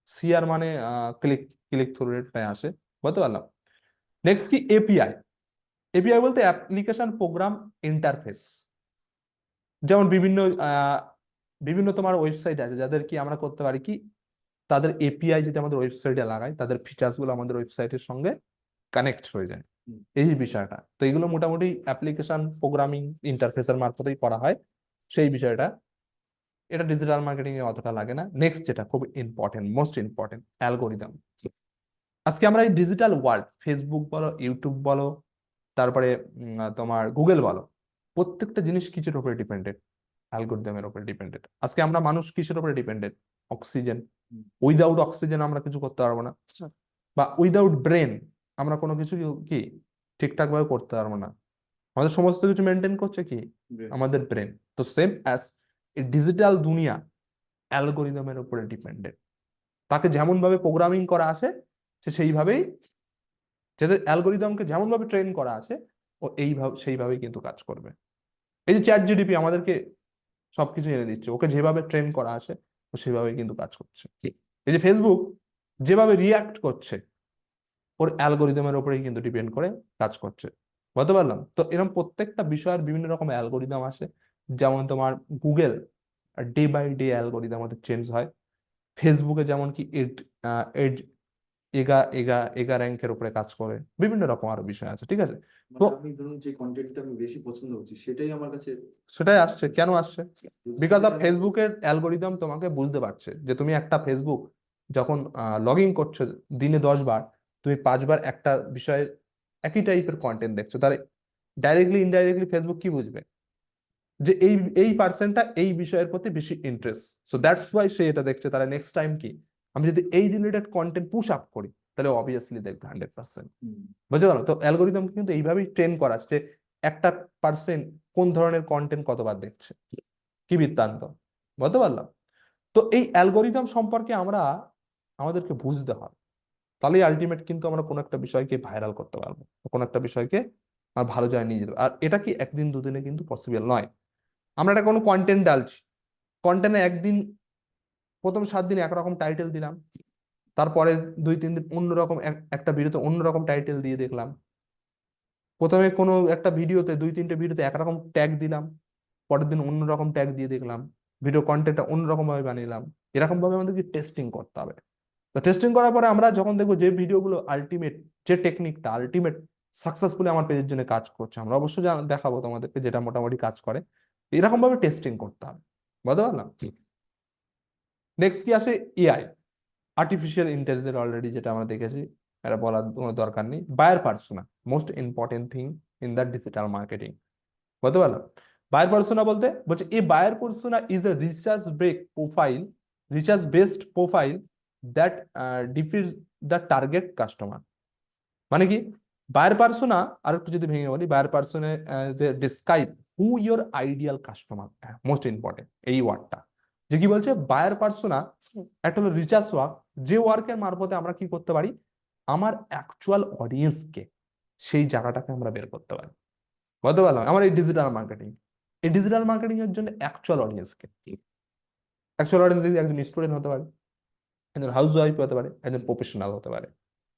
সিআর মানে ক্লিক, ক্লিক থ্রু রেটটাই আসে, বুঝতে পারলাম। নেক্সট কি, এপিআই। এপিআই বলতে অ্যাপ্লিকেশন প্রোগ্রাম ইন্টারফেস। যেমন বিভিন্ন বিভিন্ন তোমার ওয়েবসাইট আছে, যাদের কি আমরা করতে পারি কি, তাদের এপিআই যদি আমাদের ওয়েবসাইটে লাগাই, তাদের ফিচার্স গুলো আমাদের ওয়েবসাইটের সঙ্গে কানেক্ট হয়ে যায়, এই বিষয়টা। তো এগুলো মোটামুটি অ্যাপ্লিকেশন প্রোগ্রামিং ইন্টারফেসের মারফতেই করা হয়, সেই বিষয়টা এটা ডিজিটাল মার্কেটিং এ অতটা লাগে না। নেক্সট যেটা খুব ইম্পর্টেন্ট, মোস্ট ইম্পর্টেন্ট, অ্যালগোরিদম। আজকে আমরা এই ডিজিটাল ওয়ার্ল্ড, ফেসবুক বলো, ইউটিউব বলো, তারপরে তোমার গুগল বলো, প্রত্যেকটা জিনিস কিসের উপরে ডিপেন্ডেন্ট? অ্যালগোরিদমের উপরে ডিপেন্ডেন্ট। আজকে আমরা মানুষ কিসের উপরে ডিপেন্ডেন্ট? অক্সিজেন। উইদাউট অক্সিজেন আমরা কিছু করতে পারবো না, বা উইদাউট ব্রেন আমরা কোনো কিছু কি ঠিকঠাক ভাবে করতে পারবো না। আমাদের সমস্ত কিছু মেনটেন করছে কি? আমাদের ব্রেন। তো সেম অ্যাজ এই ডিজিটাল দুনিয়া অ্যালগোরিদমের উপরে ডিপেন্ডেন্ট। তাকে যেমন ভাবে প্রোগ্রামিং করা আছে, সে সেইভাবেই, যাদের অ্যালগোরিদমকে যেমন ভাবে ট্রেন করা আছে, ও এইভাবে সেইভাবেই কিন্তু কাজ করবে। এই যে চ্যাট জিডিপি আমাদেরকে সবকিছু এনে দিচ্ছে, ওকে যেভাবে ট্রেন করা আছে ও সেভাবেই কিন্তু কাজ করছে। এই যে ফেসবুক যেভাবে রিয়াক্ট করছে, ওর অ্যালগোরিদমের উপরেই কিন্তু ডিপেন্ড করে কাজ করছে। বুঝতে পারলাম? তো এরকম প্রত্যেকটা বিষয়ের বিভিন্ন রকম অ্যালগোরিদম আসে। যেমন তোমার Google day by day algorithm আমাদের চেঞ্জ হয়। ফেসবুকে যেমন কি এড এগা এগা এগা র্যাঙ্কের উপরে কাজ করে, বিভিন্ন রকম আরো বিষয় আছে, ঠিক আছে? তো আমি ধরুন যে কন্টেন্টটা আমি বেশি পছন্দ করছি সেটাই আমার কাছে সেটাই আসছে। কেন আসছে? বিকজ অফ ফেসবুকের অ্যালগোরিদম তোমাকে বুঝতে পারছে যে তুমি একটা ফেসবুক যখন লগ ইন করছো দিনে 10 বার, তুমি 5 বার একটা বিষয়ের একই টাইপের কন্টেন্ট দেখছো, তাহলে ডাইরেক্টলি ইনডাইরেক্টলি ফেসবুক কি বুঝবে? যে এই এই পার্সনটা এই বিষয়ের প্রতি বেশি ইন্টারেস্ট, সো দ্যাটস ওয়াই সে এটা দেখছে। তাহলে নেক্সট টাইম কি আমি যদি এই রিলেটেড কন্টেন্ট পুশ আপ করি, তাহলে অবভিয়াসলি দেখবে 100%। বুঝতে পারো? তো অ্যালগোরিদম কিন্তু এইভাবেই ট্রেন করা যে একটা পার্সেন্ট কোন ধরনের কন্টেন্ট কতবার দেখছে, কি বৃত্তান্ত। বুঝতে পারলাম? তো এই অ্যালগোরিদম সম্পর্কে আমরা আমাদেরকে বুঝতে হবে, তাহলেই আলটিমেট কিন্তু আমরা কোনো একটা বিষয়কে ভাইরাল করতে পারবো, কোনো একটা বিষয়কে আর ভালো জায়গায় নিয়ে যেতে পারবো। আর এটা কি একদিন দুদিনে কিন্তু পসিবল নয়। আমরা একটা কোনো কন্টেন্ট ডালছি, কন্টেন্টে একদিন প্রথম 7 দিন একরকম টাইটেল দিলাম, তারপরে 2-3 দিন অন্যরকম একটা ভিডিওতে অন্যরকম টাইটেল দিয়ে দেখলাম, প্রথমে কোনো একটা ভিডিওতে 2-3টে ভিডিওতে একরকম ট্যাগ দিলাম, পরের দিন অন্যরকম ট্যাগ দিয়ে দেখলাম, ভিডিও কন্টেন্টটা অন্যরকম ভাবে বানিয়ে এরকম ভাবে আমাদেরকে টেস্টিং করতে হবে। তো টেস্টিং করার পরে আমরা যখন দেখবো যে ভিডিওগুলো আলটিমেট, যে টেকনিকটা আলটিমেট সাকসেসফুলি আমার পেজের জন্য কাজ করছে, আমরা অবশ্যই দেখাবো তোমাদেরকে যেটা মোটামুটি কাজ করে। এরকম ভাবে টেস্টিং করতে হবে। বুঝতে পারলাম? নেক্সট কি আসে? এআই, আর্টিফিশিয়াল ইন্টেলিজেন্স, অলরেডি যেটা আমরা দেখেছি, এটা বলার কোনো দরকার নেই। Buyer persona, most important thing in the digital marketing. বুঝতে পারলাম? বায়ার পার্সোনা বলতে বলছে এই buyer persona is a research based profile that defines the target customer. মানে কি বায়ার পার্সোনা? আর একটু যদি ভেঙে বলি, বায়ার পার্সোনা যে describe who your ideal customer, most important এই ওয়ার্ডটা। যে কি বলছে, বায়ার পার্সোনা একটা হলো রিচার্জ ওয়ার্ক, যে ওয়ার্কের মারফতে আমরা কি করতে পারি, আমার অ্যাকচুয়াল অডিয়েন্সকে, সেই জায়গাটাকে আমরা বের করতে পারি। বুঝতে পারলাম? আমার এই ডিজিটাল মার্কেটিং এর জন্য অ্যাকচুয়াল অডিয়েন্সকে, অ্যাকচুয়াল অডিয়েন্স একজন স্টুডেন্ট হতে পারে, একজন হাউস ওয়াইফ হতে পারে, একজন প্রফেশনাল হতে পারে,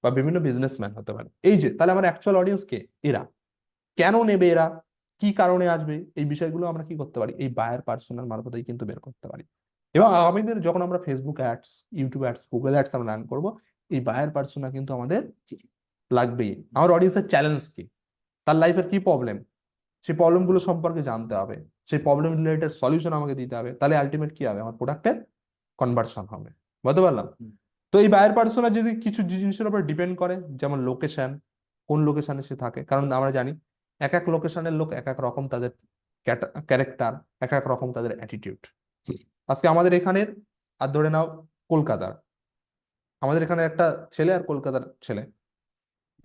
বা বিভিন্ন বিজনেসম্যান হতে পারে। এই যে তাহলে আমার অ্যাকচুয়াল অডিয়েন্স কে, এরা কেন নেবে, এরা কি কারণে আসবে, এই বিষয়গুলো আমরা কি করতে পারি, এই বায়ার পার্সোনাল মারফতেই কিন্তু বের করতে পারি। এবং আগামী দিনে যখন আমরা Facebook ads, YouTube ads, Google ads আমরা রান করবো, এই বায়ার পার্সোনা কিন্তু আমাদের লাগবেই। আমার অডিয়েন্সের চ্যালেঞ্জ কি, তার লাইফের কি প্রবলেম, সেই প্রবলেমগুলো সম্পর্কে জানতে হবে, সেই প্রবলেম রিলেটেড সলিউশন আমাকে দিতে হবে, তাহলে আলটিমেট কি হবে, আমার প্রোডাক্টের কনভার্সন হবে। বুঝতে পারলাম? তো এই বায়ার পার্সোনা যদি কিছু জিনিসের উপর ডিপেন্ড করে, যেমন লোকেশন, কোন লোকেশনে সে থাকে, কারণ আমরা জানি এক এক লোকেশনের লোক এক এক রকম তাদের ক্যারেক্টার, এক এক রকম তাদের অ্যাটিটিউড। আজকে আমাদের এখানের, আর ধরে নাও কলকাতার, আমাদের এখানে একটা ছেলে আর কলকাতার ছেলে,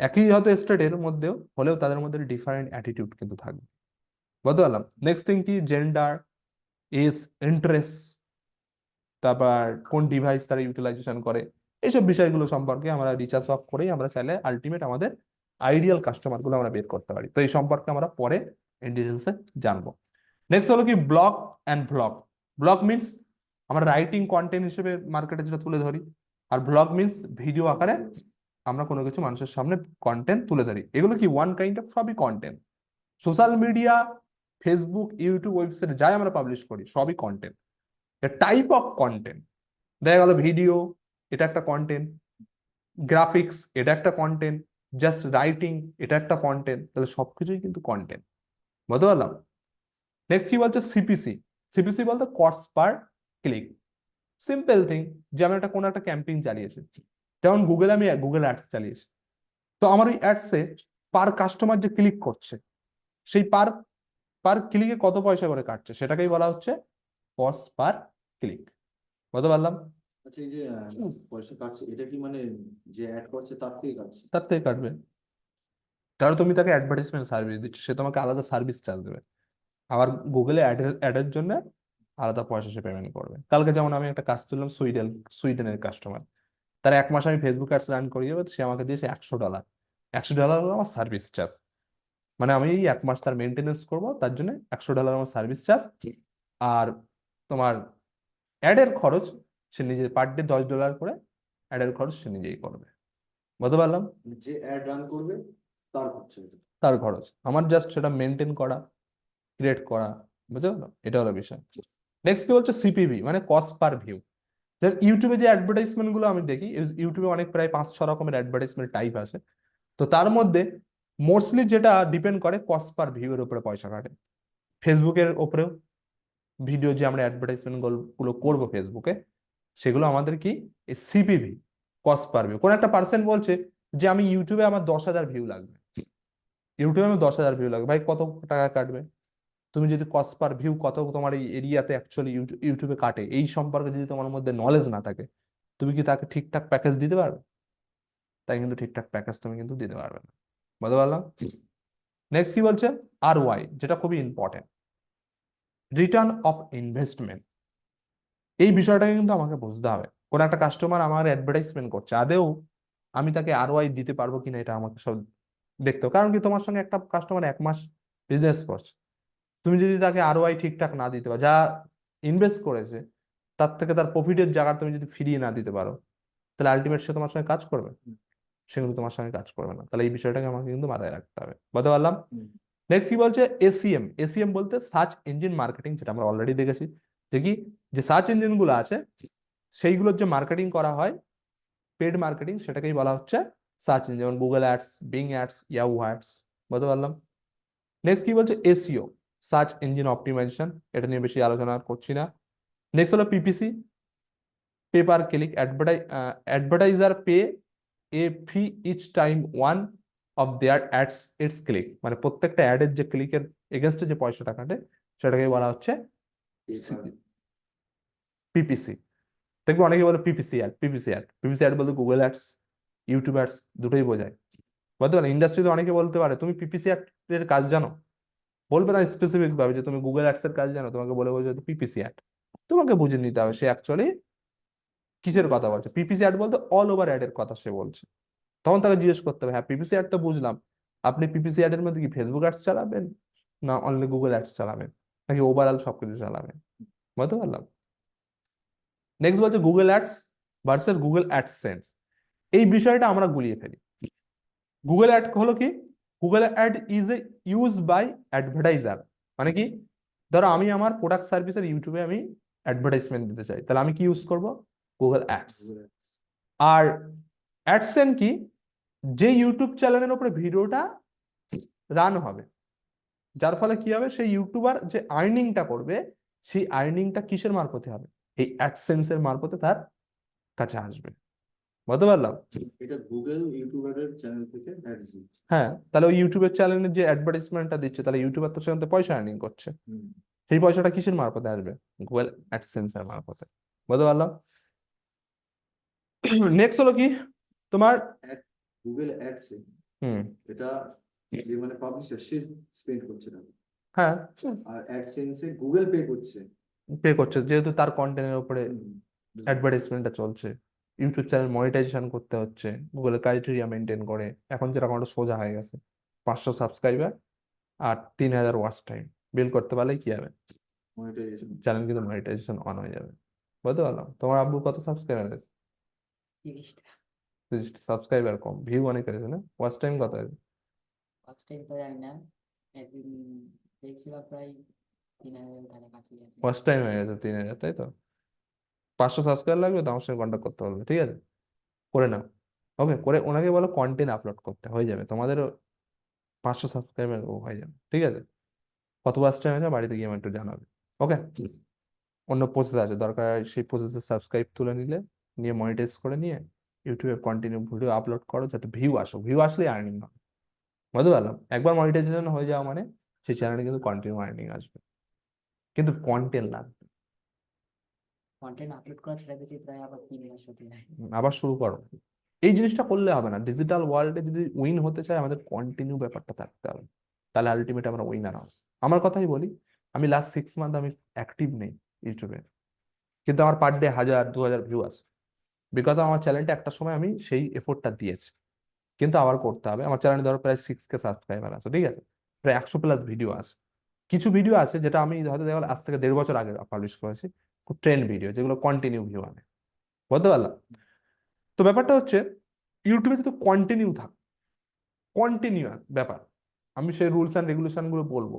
একই হয়তো স্টেটের মধ্যেও হলেও তাদের মধ্যে ডিফারেন্ট অ্যাটিটিউড কিন্তু থাকবে। বুঝতে পারলাম? নেক্সট থিং কি, জেন্ডার, এজ, ইন্টারেস্ট, তারপর কোন ডিভাইস তারা ইউটিলাইজেশন করে, এইসব বিষয়গুলো সম্পর্কে আমরা রিসার্চ ওয়ার্ক করেই আমরা চাইলে আলটিমেট আমাদের আইডিয়াল কাস্টমার গুলো আমরা বের করতে পারি। তো এই সম্পর্কে আমরা পরে ইন ডিটেলসে জানবো। নেক্সট হলো কি, blog and vlog. Blog means আমরা রাইটিং কন্টেন্ট হিসেবে মার্কেটে যেটা তুলে ধরি, আর ভ্লগ মিনস ভিডিও আকারে আমরা কোনো কিছু মানুষের সামনে কন্টেন্ট তুলে ধরি। এগুলো কি ওয়ান কাইন্ড অফ, সবই content. Social media, Facebook, YouTube, ওয়েবসাইটে যাই আমরা পাবলিশ করি সবই কন্টেন্ট, টাইপ অফ কন্টেন্ট। দেখা গেল ভিডিও, এটা একটা কন্টেন্ট, গ্রাফিক্স এটা একটা কন্টেন্ট, জাস্ট রাইটিং এটা একটা কন্টেন্ট, তাহলে সবকিছুই কিন্তু কন্টেন্ট। বুঝতে পারলাম? নেক্সট কি বলছে, সিপিসি। সিপিসি বলতে cost per click. Simple thing, যে আমি একটা কোনো একটা ক্যাম্পেইন চালিয়েছি, যেমন গুগলে আমি গুগল অ্যাডস চালিয়েছি, তো আমার ওই অ্যাডসে পার কাস্টমার যে ক্লিক করছে, সেই পার পার ক্লিকে কত পয়সা করে কাটছে, সেটাকেই বলা হচ্ছে কস্ট পার ক্লিক। বুঝতে পারলাম? আচ্ছা, এই যে পয়সা কাটছে, এটা কি মানে যে অ্যাড করছে তার থেকে কাটছে? তার থেকে কাটবে, কারণ তুমি তাকে অ্যাডভার্টাইজমেন্ট সার্ভিস দিচ্ছ, সে তোমাকে আলাদা সার্ভিস চার্জ দেবে। আবার গুগলে অ্যাডের জন্য আলাদা পয়সা সে পেমেন্ট করবে। কালকে যেমন আমি একটা কাজ তুললাম, সুইডেনের কাস্টমার, তার 1 মাস আমি ফেসবুক অ্যাডস রান করিয়ে দেবো, সে আমাকে দিয়েছে $100। $100 হলো আমার সার্ভিস চার্জ, মানে আমি এই 1 মাস তার মেনটেনেন্স করবো, তার জন্য $100 আমার সার্ভিস চার্জ। আর তোমার অ্যাডের খরচ সে নিজে পার ডে $10 করে অ্যাডের খরচ সে নিজেই করবে। বুঝতে পারলাম? মানে যে অ্যাড রান করবে তার হচ্ছে এটা। তার খরচ, আমার জাস্ট সেটা মেনটেন করা, ক্রিয়েট করা। বুঝতে পারলো? এটা হলো বিষয়। নেক্সট কি বলছে সিপিভি, মানে কস্ট পার ভিউ। ইউটিউবে যে অ্যাডভার্টাইজমেন্ট গুলো আমি দেখি, ইউটিউবে অনেক প্রায় 5-6 রকমের অ্যাডভার্টাইজমেন্ট টাইপ আছে। তো তার মধ্যে মোস্টলি যেটা ডিপেন্ড করে কস্ট পার ভিউ এর উপরে পয়সা কাটে। ফেসবুকের ওপরেও ভিডিও যে আমরা অ্যাডভার্টাইজমেন্ট গুলো করবো ফেসবুকে, সেগুলো আমাদের কি সিপিভি, কস্ট পার ভিউ। কোন একটা পার্সন বলছে যে আমি ইউটিউবে আমার 10,000 ভিউ লাগবে, ইউটিউবে আমার 10,000 ভিউ লাগবে, ভাই কত টাকা কাটবে? তুমি যদি কস্ট পার ভিউ কত তোমার এই এরিয়াতে অ্যাকচুয়ালি ইউটিউবে কাটে এই সম্পর্কে যদি তোমার মধ্যে নলেজ না থাকে, তুমি কি তাকে ঠিকঠাক প্যাকেজ দিতে পারবে? তাই কিন্তু ঠিকঠাক প্যাকেজ তুমি কিন্তু দিতে পারবে না। বুঝতে পারলাম? নেক্সট কি বলছে ROI, যেটা খুবই ইম্পর্টেন্ট, রিটার্ন অফ ইনভেস্টমেন্ট। এই বিষয়টাকে কিন্তু আমাকে বুঝতে হবে। কোন একটা কাস্টমার আমার অ্যাডভার্টাইজমেন্ট করছে, আদেও আমি তাকে ROI দিতে পারবো কিনা, এটা আমাকে সব দেখতে হবে। কারণ কি, তোমার সঙ্গে একটা কাস্টমার 1 মাস বিজনেস করছে, তুমি যদি তাকে ROI ঠিকঠাক না দিতে পারো, যা ইনভেস্ট করেছে তার থেকে তার প্রফিটের জায়গা তুমি যদি ফিরিয়ে না দিতে পারো, তাহলে আলটিমেট সে তোমার সঙ্গে কাজ করবে? সে কিন্তু তোমার সঙ্গে কাজ করবে না। তাহলে এই বিষয়টাকে আমাকে কিন্তু মাথায় রাখতে হবে। বুঝতে পারলাম? নেক্সট কি বলছে এসিএম। এসিএম বলতে সার্চ ইঞ্জিন মার্কেটিং, যেটা আমরা অলরেডি দেখেছি, যে কি, যে সার্চ ইঞ্জিন গুলো আছে সেইগুলোর যে মার্কেটিং করা হয়, পেড মার্কেটিং, সেটাকেই বলা হচ্ছে সার্চ ইঞ্জিন, যেমন Google ads, being ads, Yahoo ads. বুঝতে পারলাম? নেক্সট কি বলছে এসইও, সার্চ ইঞ্জিন অপটিমাইজেশন, এটা নিয়ে বেশি আলোচনা করছি না। নেক্সট হলো PPC, pay per click, advertiser pay a fee each time one of their ads it's click, মানে প্রত্যেকটা অ্যাডের যে ক্লিকের এগেনস্টে যে পয়সাটা কাটে, সেটাকে বলা হচ্ছে পিপিসি। দেখবো অনেকে বলে PPC ad, PPC ad, PPC ad বলতে গুগল অ্যাডস, ইউটিউব অ্যাডস দুটোই বোঝায়। বুঝতে পারলে? ইন্ডাস্ট্রিতে অনেকে বলতে পারে তুমি পিপিসি অ্যাড এর কাজ জানো, বলবে না স্পেসিফিক ভাবে যে তুমি গুগল অ্যাডস এর কাজ জানো, তোমাকে বলে বলবে পিপিসি অ্যাড। তোমাকে বুঝে নিতে হবে সে অ্যাকচুয়ালি কিসের কথা বলছে। পিপিসি অ্যাড বলতে অল ওভার অ্যাড এর কথা সে বলছে। তখন তাকে জিজ্ঞেস করতে হবে, হ্যাঁ পিপিসি অ্যাড তো বুঝলাম, আপনি পিপিসি অ্যাড এর মধ্যে কি ফেসবুক অ্যাডস চালাবেন, না অনলি গুগল অ্যাডস চালাবেন, নাকি ওভারঅল সবকিছু চালাবেন? বুঝতে পারলাম? নেক্সট বলছে Google ads versus Google AdSense. এই বিষয়টা আমরা গুলিয়ে ফেলি। গুগল অ্যাড হলো কি, Google ad is a use by advertiser, মানে কি, ধরো আমি আমার প্রোডাক্ট সার্ভিসের ইউটিউবে আমি অ্যাডভার্টাইজমেন্ট দিতে চাই, তাহলে আমি কি ইউজ করব? Google ads. আর অ্যাডসেন কি, যে ইউটিউব চ্যানেলের উপরে ভিডিওটা রান হবে, যার ফলে কি হবে, সেই ইউটিউবার যে আর্নিংটা করবে, সেই আর্নিংটা কিসের মারফতে হবে? এই অ্যাডসেন্সের মারফতে তার কাছে আসবে। বুঝতে পারলাম? এটা গুগল ইউটিউবারের চ্যানেল থেকে অ্যাডস দিচ্ছে। হ্যাঁ, তাহলে ওই ইউটিউবের চ্যানেলের যে অ্যাডভার্টাইজমেন্টটা দিচ্ছে, তাহলে ইউটিউবার তো সেখান থেকে পয়সা আর্নিং করছে। হুম। সেই পয়সাটা কিসের মারফতে আসবে? গুগল অ্যাডসেন্স এর মারফতে। বুঝতে পারলাম? নেক্সট হলো কি তোমার, গুগল অ্যাডস হুম, এটা যে মানে পাবলিশার সে স্পেন্ড করছে না, হ্যাঁ, আর অ্যাডসেন্সে গুগল পে করছে। পে করছে, যেহেতু তার কন্টেন্টের উপরে হুম, বুঝলাম। অ্যাডভার্টাইজমেন্টটা চলছে। ইউটিউব চ্যানেল মনিটাইজেশন করতে হচ্ছে, গুগলের ক্রাইটেরিয়া মেনটেন করে। এখন যেরকম একটা সোজা হয়ে গেছে, 500 সাবস্ক্রাইবার আর 3,000 ওয়াচ টাইম বিল করতে পারলে কি হবে, মনিটাইজেশন। চ্যানেল কিন্তু মনিটাইজেশন অন হয়ে যাবে। বুঝতে পারলাম? তোমার আব্বু কত সাবস্ক্রাইবার আছে? 30টা। 30 সাবস্ক্রাইবার কম, ভিউ অনেক আছে না? ওয়াচ টাইম কত আছে? ফার্স্ট টাইম তো জানি না, একদিন দেখছিলাম প্রায় 3,000 কাছাকাছি আছে। ওয়াচ টাইম হয়ে গেছে 3,000, তাই তো? 500 সাবস্ক্রাইবার লাগবে, তো আমার সঙ্গে কন্ট্যাক্ট করতে হবে, ঠিক আছে? করে নাও। ওকে, করে ওনাকে বলো কন্টেন্ট আপলোড করতে, হয়ে যাবে তোমাদেরও 500 সাবস্ক্রাইবার ও হয়ে যাবে, ঠিক আছে? কত ওয়াচ টাইম আছে বাড়িতে গিয়ে আমার একটু জানাবে। ওকে। অন্য প্রসেস আছে, দরকার হয় সেই প্রসেসে সাবস্ক্রাইব তুলে নিয়ে মনিটাইজ করে নিয়ে ইউটিউবে কন্টিনিউ ভিডিও আপলোড করো, যাতে ভিউ আসলেই আর্নিং হবে। বুঝতে পারলাম? একবার মনিটাইজেশন হয়ে যাওয়া মানে সেই চ্যানেলে কিন্তু কন্টিনিউ আর্নিং আসবে, কিন্তু কন্টেন্ট লাগবে। কন্টেন্ট আপলোড করা ছেড়ে দিয়েছি প্রায় আবার 3 মাস হতে যায়। আবার শুরু করো। এই জিনিসটা করলে হবে না। ডিজিটাল ওয়ার্ল্ডে যদি উইন হতে চাই, আমাদের কন্টিনিউ ব্যাপারটা থাকতে হবে, তাহলে আলটিমেট আমরা উইনার হব। আমার কথাই বলি, আমি লাস্ট 6 মান্থ আমি অ্যাক্টিভ নেই ইউটিউবে, কিন্তু আমার পার ডে 1000-2000 ভিউ আছে, বিকজ আমার চ্যানেলটা একটা সময় আমি সেই এফোর্টটা দিয়েছি। কিন্তু আবার করতে হবে। আমার চ্যানেলে ধরো প্রায় 6K সাবস্ক্রাইবার আছে, ঠিক আছে, প্রায় 100+ ভিডিও আছে। কিছু ভিডিও আছে যেটা আমি হয়তো দেখা গেলো আজ থেকে 1.5 বছর আগে পাবলিশ করেছি, খুব ট্রেন্ড ভিডিও, যেগুলো কন্টিনিউ ভিউ আনে। বুঝতে পারলাম? তো ব্যাপারটা হচ্ছে ইউটিউবে যদি কন্টিনিউ থাকে, কন্টিনিউ ব্যাপার, আমি সেই রুলস অ্যান্ড রেগুলেশন গুলো বলবো।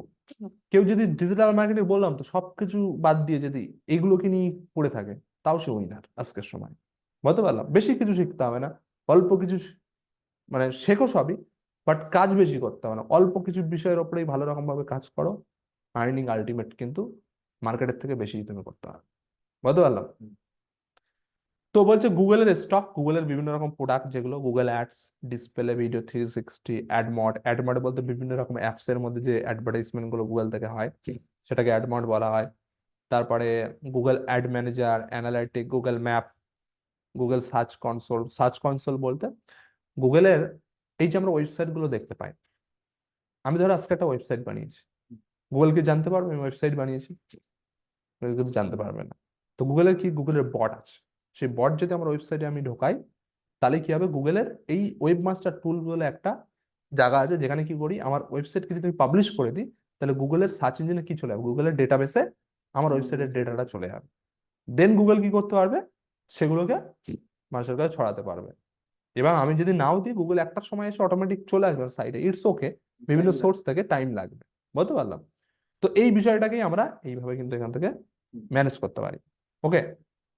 কেউ যদি ডিজিটাল মার্কেটিং বললাম তো সবকিছু বাদ দিয়ে যদি এগুলোকে নিয়ে পড়ে থাকে, তাও সে উইনার আজকের সময়। বুঝতে পারলাম? বেশি কিছু শিখতে হবে না, অল্প কিছু মানে শেখো সবই, বাট কাজ বেশি করতে হবে না, অল্প কিছু বিষয়ের ওপরেই ভালো রকম ভাবে কাজ করো, আর্নিং আলটিমেট কিন্তু মার্কেটের থেকে বেশি তুমি করতে হবে। বুঝতে পারলাম? তো বলছে গুগলের স্টক, গুগলের বিভিন্ন রকম প্রোডাক্ট, যেগুলো গুগল অ্যাডস, ডিসপ্লে, ভিডিও 360, অ্যাডমড বলতে বিভিন্ন রকম অ্যাপস এর মধ্যে যে অ্যাডভার্টাইজমেন্ট গুলো গুগল থেকে হয়, সেটাকে অ্যাডমড বলা হয়। তারপরে Google ad manager, analytic, Google map, Google search console বলতে গুগলের এই যে আমরা ওয়েবসাইট গুলো দেখতে পাই, আমি ধরো আজকে একটা ওয়েবসাইট বানিয়েছি, গুগল কি জানতে পারবে আমি ওয়েবসাইট বানিয়েছি? Google কিন্তু জানতে পারবে না। তো গুগলের বট আছে, সেই বট যদি আমার ওয়েবসাইটে আমি ঢোকাই, তাহলে কি হবে, গুগলের এই ওয়েবমাস্টার টুল বলে একটা জায়গা আছে, যেখানে কি করি, আমার ওয়েবসাইটকে যদি আমি পাবলিশ করে দিই, তাহলে গুগলের সার্চ ইঞ্জিনে কি চলে যাবে, গুগলের ডেটাবেসে আমার ওয়েবসাইটের ডেটাটা চলে যাবে। দেন গুগল কি করতে পারবে, সেগুলোকে মানুষের কাছে ছড়াতে পারবে। এবং আমি যদি নাও দিই, গুগল একটা সময় এসে অটোমেটিক চলে আসবে সাইডে, ইটস ওকে, বিভিন্ন সোর্স থেকে টাইম লাগবে। বুঝতে পারলাম? তো এই বিষয়টাকেই আমরা এইভাবে কিন্তু এখান থেকে ম্যানেজ করতে পারি। ওকে,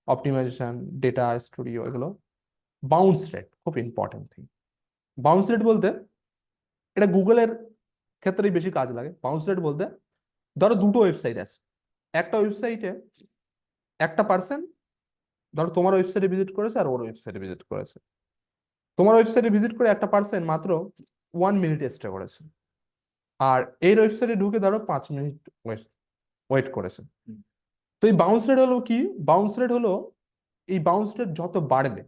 অপটিমাইজেশন, ডেটা স্টুডিও, এগুলো। বাউন্স রেট খুব ইম্পর্টেন্ট থিং। বাউন্স রেট বলতে এটা গুগলের ক্ষেত্রেই বেশি কাজ লাগে। বাউন্স রেট বলতে ধরো দুটো ওয়েবসাইট আছে, একটা ওয়েবসাইটে একটা পার্সন ধরো তোমার ওয়েবসাইটে ভিজিট করেছে আর ওর ওয়েবসাইটে ভিজিট করেছে। তোমার ওয়েবসাইটে ভিজিট করে একটা পার্সন মাত্র 1 মিনিট স্টে করেছে, আর এই ওয়েবসাইটে ঢুকে ধরো 5 মিনিট ওয়েট করেছে। তো এই বাউন্স রেট হলো কি, বাউন্স রেট হলো, এই বাউন্স রেট যত বাড়বে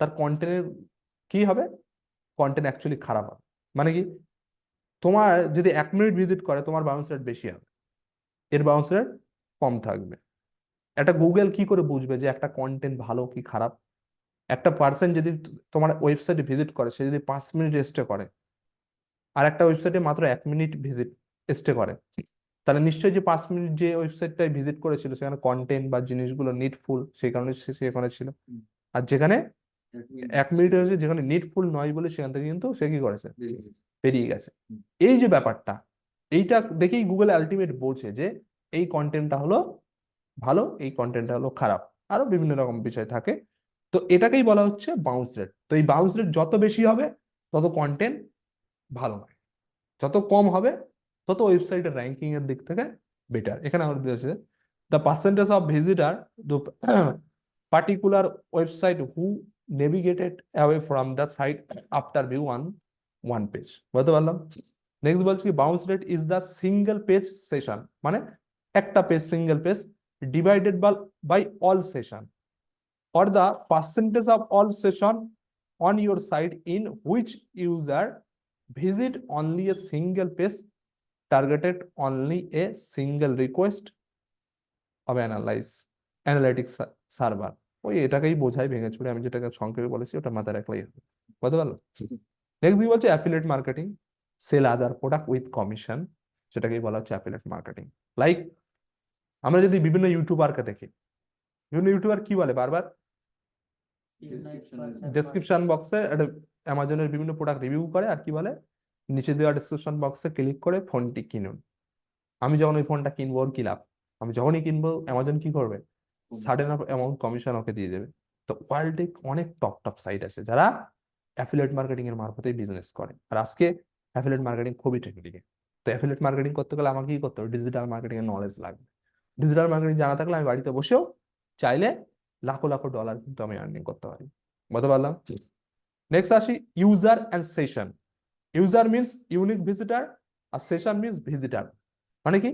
তার কন্টেন্টের কি হবে, কন্টেন্ট অ্যাকচুয়ালি খারাপ হবে। মানে কি, তোমার যদি 1 মিনিট ভিজিট করে, তোমার বাউন্স রেট বেশি হবে, এর বাউন্স রেট কম থাকবে। একটা গুগল কি করে বুঝবে যে একটা কন্টেন্ট ভালো কি খারাপ? একটা পার্সন যদি তোমার ওয়েবসাইটে ভিজিট করে, সে যদি 5 মিনিট স্টে করে, আর একটা ওয়েবসাইটে মাত্র 1 মিনিট স্টে করে, তাহলে নিশ্চয়ই যে 5 মিনিট যে ওয়েবসাইটটায় ভিজিট করেছিল, সেখানে কন্টেন্ট বা জিনিসগুলো নিডফুল, সেই কারণে সে সেখানে ছিল। আর যেখানে 1 মিনিট হয়েছে, যেখানে নিডফুল নয় বলে সেখান থেকে কিন্তু সে কি করেছে, বেরিয়ে গেছে। এই যে ব্যাপারটা, এইটা দেখেই গুগল আলটিমেট বোঝে যে এই কন্টেন্টটা হলো ভালো, এই কন্টেন্টটা হলো খারাপ, আরো বিভিন্ন রকম বিষয় থাকে। তো এটাকেই বলা হচ্ছে বাউন্স রেট। তো এই বাউন্স রেট যত বেশি হবে, তত কন্টেন্ট ভালো নয়, যত কম হবে তত ওয়েবসাইটের র্যাঙ্কিং এর দিক থেকে বেটার। এখানে আমার দিয়েছে the percentage of visitor to particular website who navigated away from the site after view on one page. বুঝতে পারলাম? নেক্সট বলছি bounce rate is the single page session, মানে একটা page, single page divided by all session, or the percentage of all session on your site in which user visit only a single page, targeted only a single request of analytics server। ওই এটাকেই বোঝাই ভেঙে চুড়ে, আমি যেটাকে সংক্ষেপে বলেছি ওটা মাথায় রাখলেই হবে। বুঝতে পারলো? নেক্সট কি বলছে, affiliate marketing, sell other product with commission, সেটাকেই বলা হচ্ছে অ্যাফিলিয়েট মার্কেটিং। লাইক আমরা যদি বিভিন্ন ইউটিউবারকে দেখি, বিভিন্ন ইউটিউবার কি বলে বারবার, ডেসক্রিপশন বক্সে একটা অ্যামাজনের বিভিন্ন প্রোডাক্ট রিভিউ করে, আর কি বলে, নিচে দেওয়া ডেসক্রিপশন বক্সে ক্লিক করে ফোনটি কিনুন। আমি যখন ওই ফোনটা কিনবো, ওর কি লাভ? আমি যখনই কিনবো, অ্যামাজন কি করবে, সাডেন অ্যামাউন্ট কমিশন ওকে দিয়ে দেবে। তো ওয়ার্ল্ডে অনেক টপ সাইট আছে যারা অ্যাফিলিয়েট মার্কেটিং এর মারফতেই বিজনেস করে, আর আজকে অ্যাফিলিয়েট মার্কেটিং খুবই ট্রেন্ডিং। তো অ্যাফিলিয়েট মার্কেটিং করতে গেলে আমাকে কি করতে হবে, ডিজিটাল মার্কেটিং এর নলেজ লাগবে। ডিজিটাল মার্কেটিং জানা থাকলে আমি বাড়িতে বসেও চাইলে লাখো লাখো ডলার কিন্তু আমি আর্নিং করতে পারি। বুঝতে পারলাম? নেক্সট আসি user and session. User means unique visitor, আর সেশন মিনস ভিজিটার। মানে কি?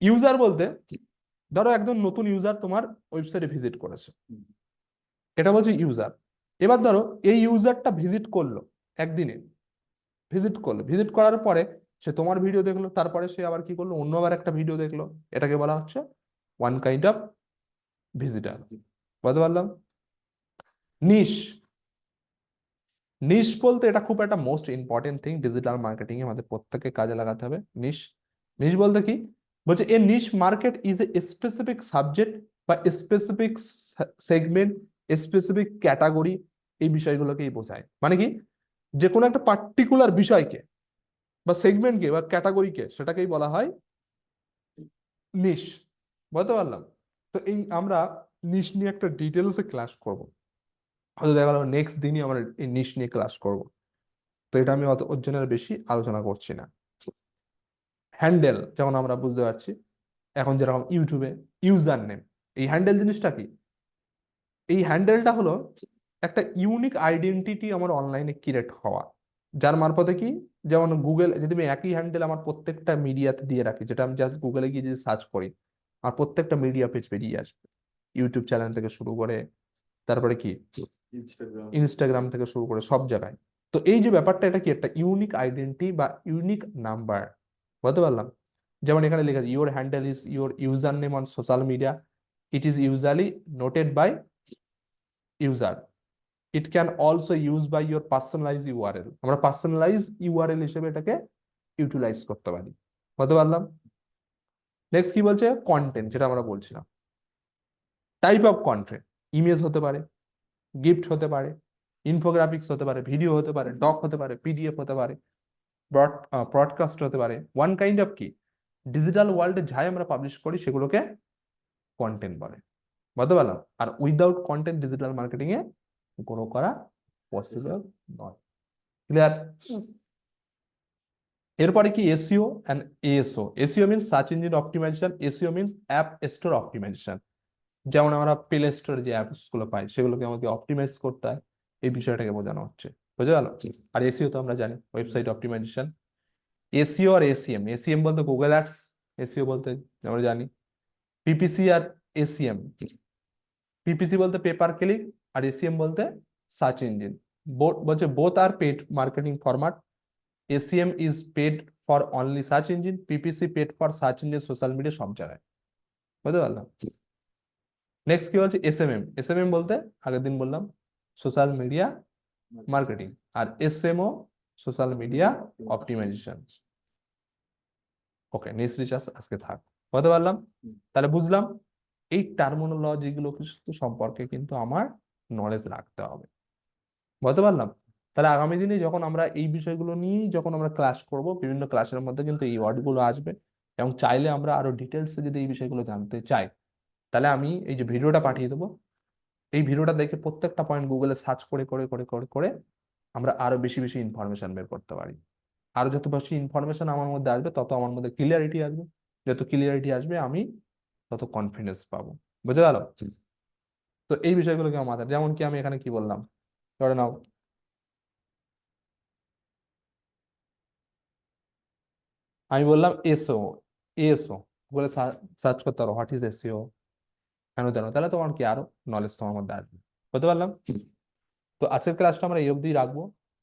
ইউজার বলতে ধরো একজন নতুন ইউজার তোমার ওয়েবসাইটে ভিজিট করেছে, এটা বলছে ইউজার। এবার ধরো এই ইউজারটা ভিজিট করলো একদিনে, ভিজিট করার পরে সে তোমার ভিডিও দেখলো, তারপরে সে আবার কি করলো, অন্য আবার একটা ভিডিও দেখলো, এটাকে বলা হচ্ছে ওয়ান কাইন্ড অফ ভিজিটার। বুঝতে পারলাম? নিশ, নিশ বলতে এটা খুব একটা most important thing digital marketing এ আমাদের প্রত্যেককে কাজে লাগাতে হবে। নিশ, নিশ বলতে কি বলছে, a niche market is a specific subject বা স্পেসিফিক সেগমেন্ট, স্পেসিফিক ক্যাটাগরি, এই বিষয়গুলোকেই বোঝায়। মানে কি, যে কোনো একটা পার্টিকুলার বিষয়কে বা সেগমেন্টকে বা ক্যাটাগরিকে সেটাকেই বলা হয় নিশ। বুঝতে পারলাম? তো এই আমরা নিশ নিয়ে একটা ডিটেলসে ক্লাস করব, হয়তো দেখা গেল নেক্সট দিনই আমরা এই নিশ নিয়ে ক্লাস করব। তো এটা আমি অত ওর জন্য আর বেশি আলোচনা করছি না। হ্যান্ডেল যেমন আমরা বুঝতে পারছি, এখন যেরকম ইউটিউবে ইউজার নেম, এই হ্যান্ডেল জিনিসটা কি? এই হ্যান্ডেলটা হলো একটা ইউনিক আইডেন্টিটি আমার অনলাইনে ক্রিয়েট হওয়া, যার মারফতে কি, যেমন গুগল, যদি আমি একই হ্যান্ডেল আমার প্রত্যেকটা মিডিয়াতে দিয়ে রাখি, যেটা আমি জাস্ট গুগলে গিয়ে যদি সার্চ করি আর প্রত্যেকটা মিডিয়া পেজ বেরিয়ে আসবে, ইউটিউব চ্যানেল থেকে শুরু করে তারপরে কি ইনস্টাগ্রাম, ইনস্টাগ্রাম থেকে শুরু করে সব জায়গায়। তো এই যে ব্যাপারটা, এটা কি একটা ইউনিক আইডেন্টি বা ইউনিক নাম্বার। বলতে পারলাম? যেমন এখানে লেখা আছে your handle is your username on social media, it is usually noted by user, it can also use by your personalise URL. আমরা পার্সোনালাইজ ইউআরএল হিসেবে এটাকে ইউটিলাইজ করতে পারি। বলতে পারলাম? নেক্সট কি বলছে, কন্টেন্ট, যেটা আমরা বলছিলাম, টাইপ অফ কন্টেন্ট, ইমেজ হতে পারে, গিফট হতে পারে, ইনফোগ্রাফিক্স হতে পারে, ভিডিও হতে পারে, ডক হতে পারে, পিডিএফ হতে পারে, ব্রডকাস্ট হতে পারে, ওয়ান কাইন্ড অফ কি ডিজিটাল ওয়ার্ল্ডে যাই আমরা পাবলিশ করি সেগুলোকে কন্টেন্ট বলে। বুঝতে পারলাম? আর উইদাউট কন্টেন্ট ডিজিটাল মার্কেটিং এ গ্রো করা পসিবল নয়। ক্লিয়ার? এরপরে কি SEO and ASO. SEO means search engine optimisation, SEO means app store optimisation. যেমন আমরা প্লে স্টোরে যে অ্যাপস গুলো পাই সেগুলোকে আমাকে অপটিমাইজ করতে হয়, এই বিষয়টাকে বোঝানো হচ্ছে। বুঝে গেল? আর এসইও তো আমরা জানি ওয়েবসাইট অপটিমাইজেশন। এসইও আর এসিএম, এসিএম বলতে গুগল অ্যাডস, এসইও বলতে আমরা জানি পিপিসি আর এসিএম। পিপিসি বলতে পেপার ক্লিক, আর এসিএম বলতে সার্চ ইঞ্জিন। বলছে both are paid marketing format, SEM is paid for only search engine, PPC paid for search engine, social media, সব জায়গায়। বুঝতে পারলাম? নেক্সট কি হচ্ছে এসএমএম। এসএমএম বলতে আগের দিন বললাম সোশ্যাল মিডিয়া মার্কেটিং, আর এসএমও সোশ্যাল মিডিয়া অপটিমাইজেশন। ওকে, নেক্সট রিচার্জ আজকে থাক। বুঝতে পারলাম? তাহলে বুঝলাম এই টার্মিনোলজি গুলো কিন্তু সম্পর্কে কিন্তু আমার নলেজ রাখতে হবে। বুঝতে পারলাম? তাহলে আগামী দিনে যখন আমরা এই বিষয়গুলো নিয়ে যখন আমরা ক্লাস করব, বিভিন্ন ক্লাসের মধ্যে কিন্তু এই ওয়ার্ডগুলো আসবে, এবং চাইলে আমরা আরো ডিটেলসে যদি এই বিষয়গুলো জানতে চাই, তাহলে আমি এই যে ভিডিওটা পাঠিয়ে দেবো, এই ভিডিওটা দেখে প্রত্যেকটা পয়েন্ট গুগলে সার্চ করে করে করে করে করে আমরা আরো বেশি বেশি ইনফরমেশন বের করতে পারি। আরো যত বেশি ইনফরমেশন আমার মধ্যে আসবে, তত আমার মধ্যে ক্লিয়ারিটি আসবে, যত ক্লিয়ারিটি আসবে আমি তত কনফিডেন্স পাবো। বুঝে গেল? তো এই বিষয়গুলোকে আমার মাথায়, যেমন কি আমি এখানে কি বললাম, ধরে নাও আমি বললাম এসও, এসও বলে সার্চ করতে পারো হোয়াট ইজ এসইও, কেন জানো, তাহলে তোমার কি আরো নলেজ তোমার মধ্যে আসবে। বুঝতে পারলাম? তো আজকের ক্লাসটা আমরা এই অবধি রাখবো।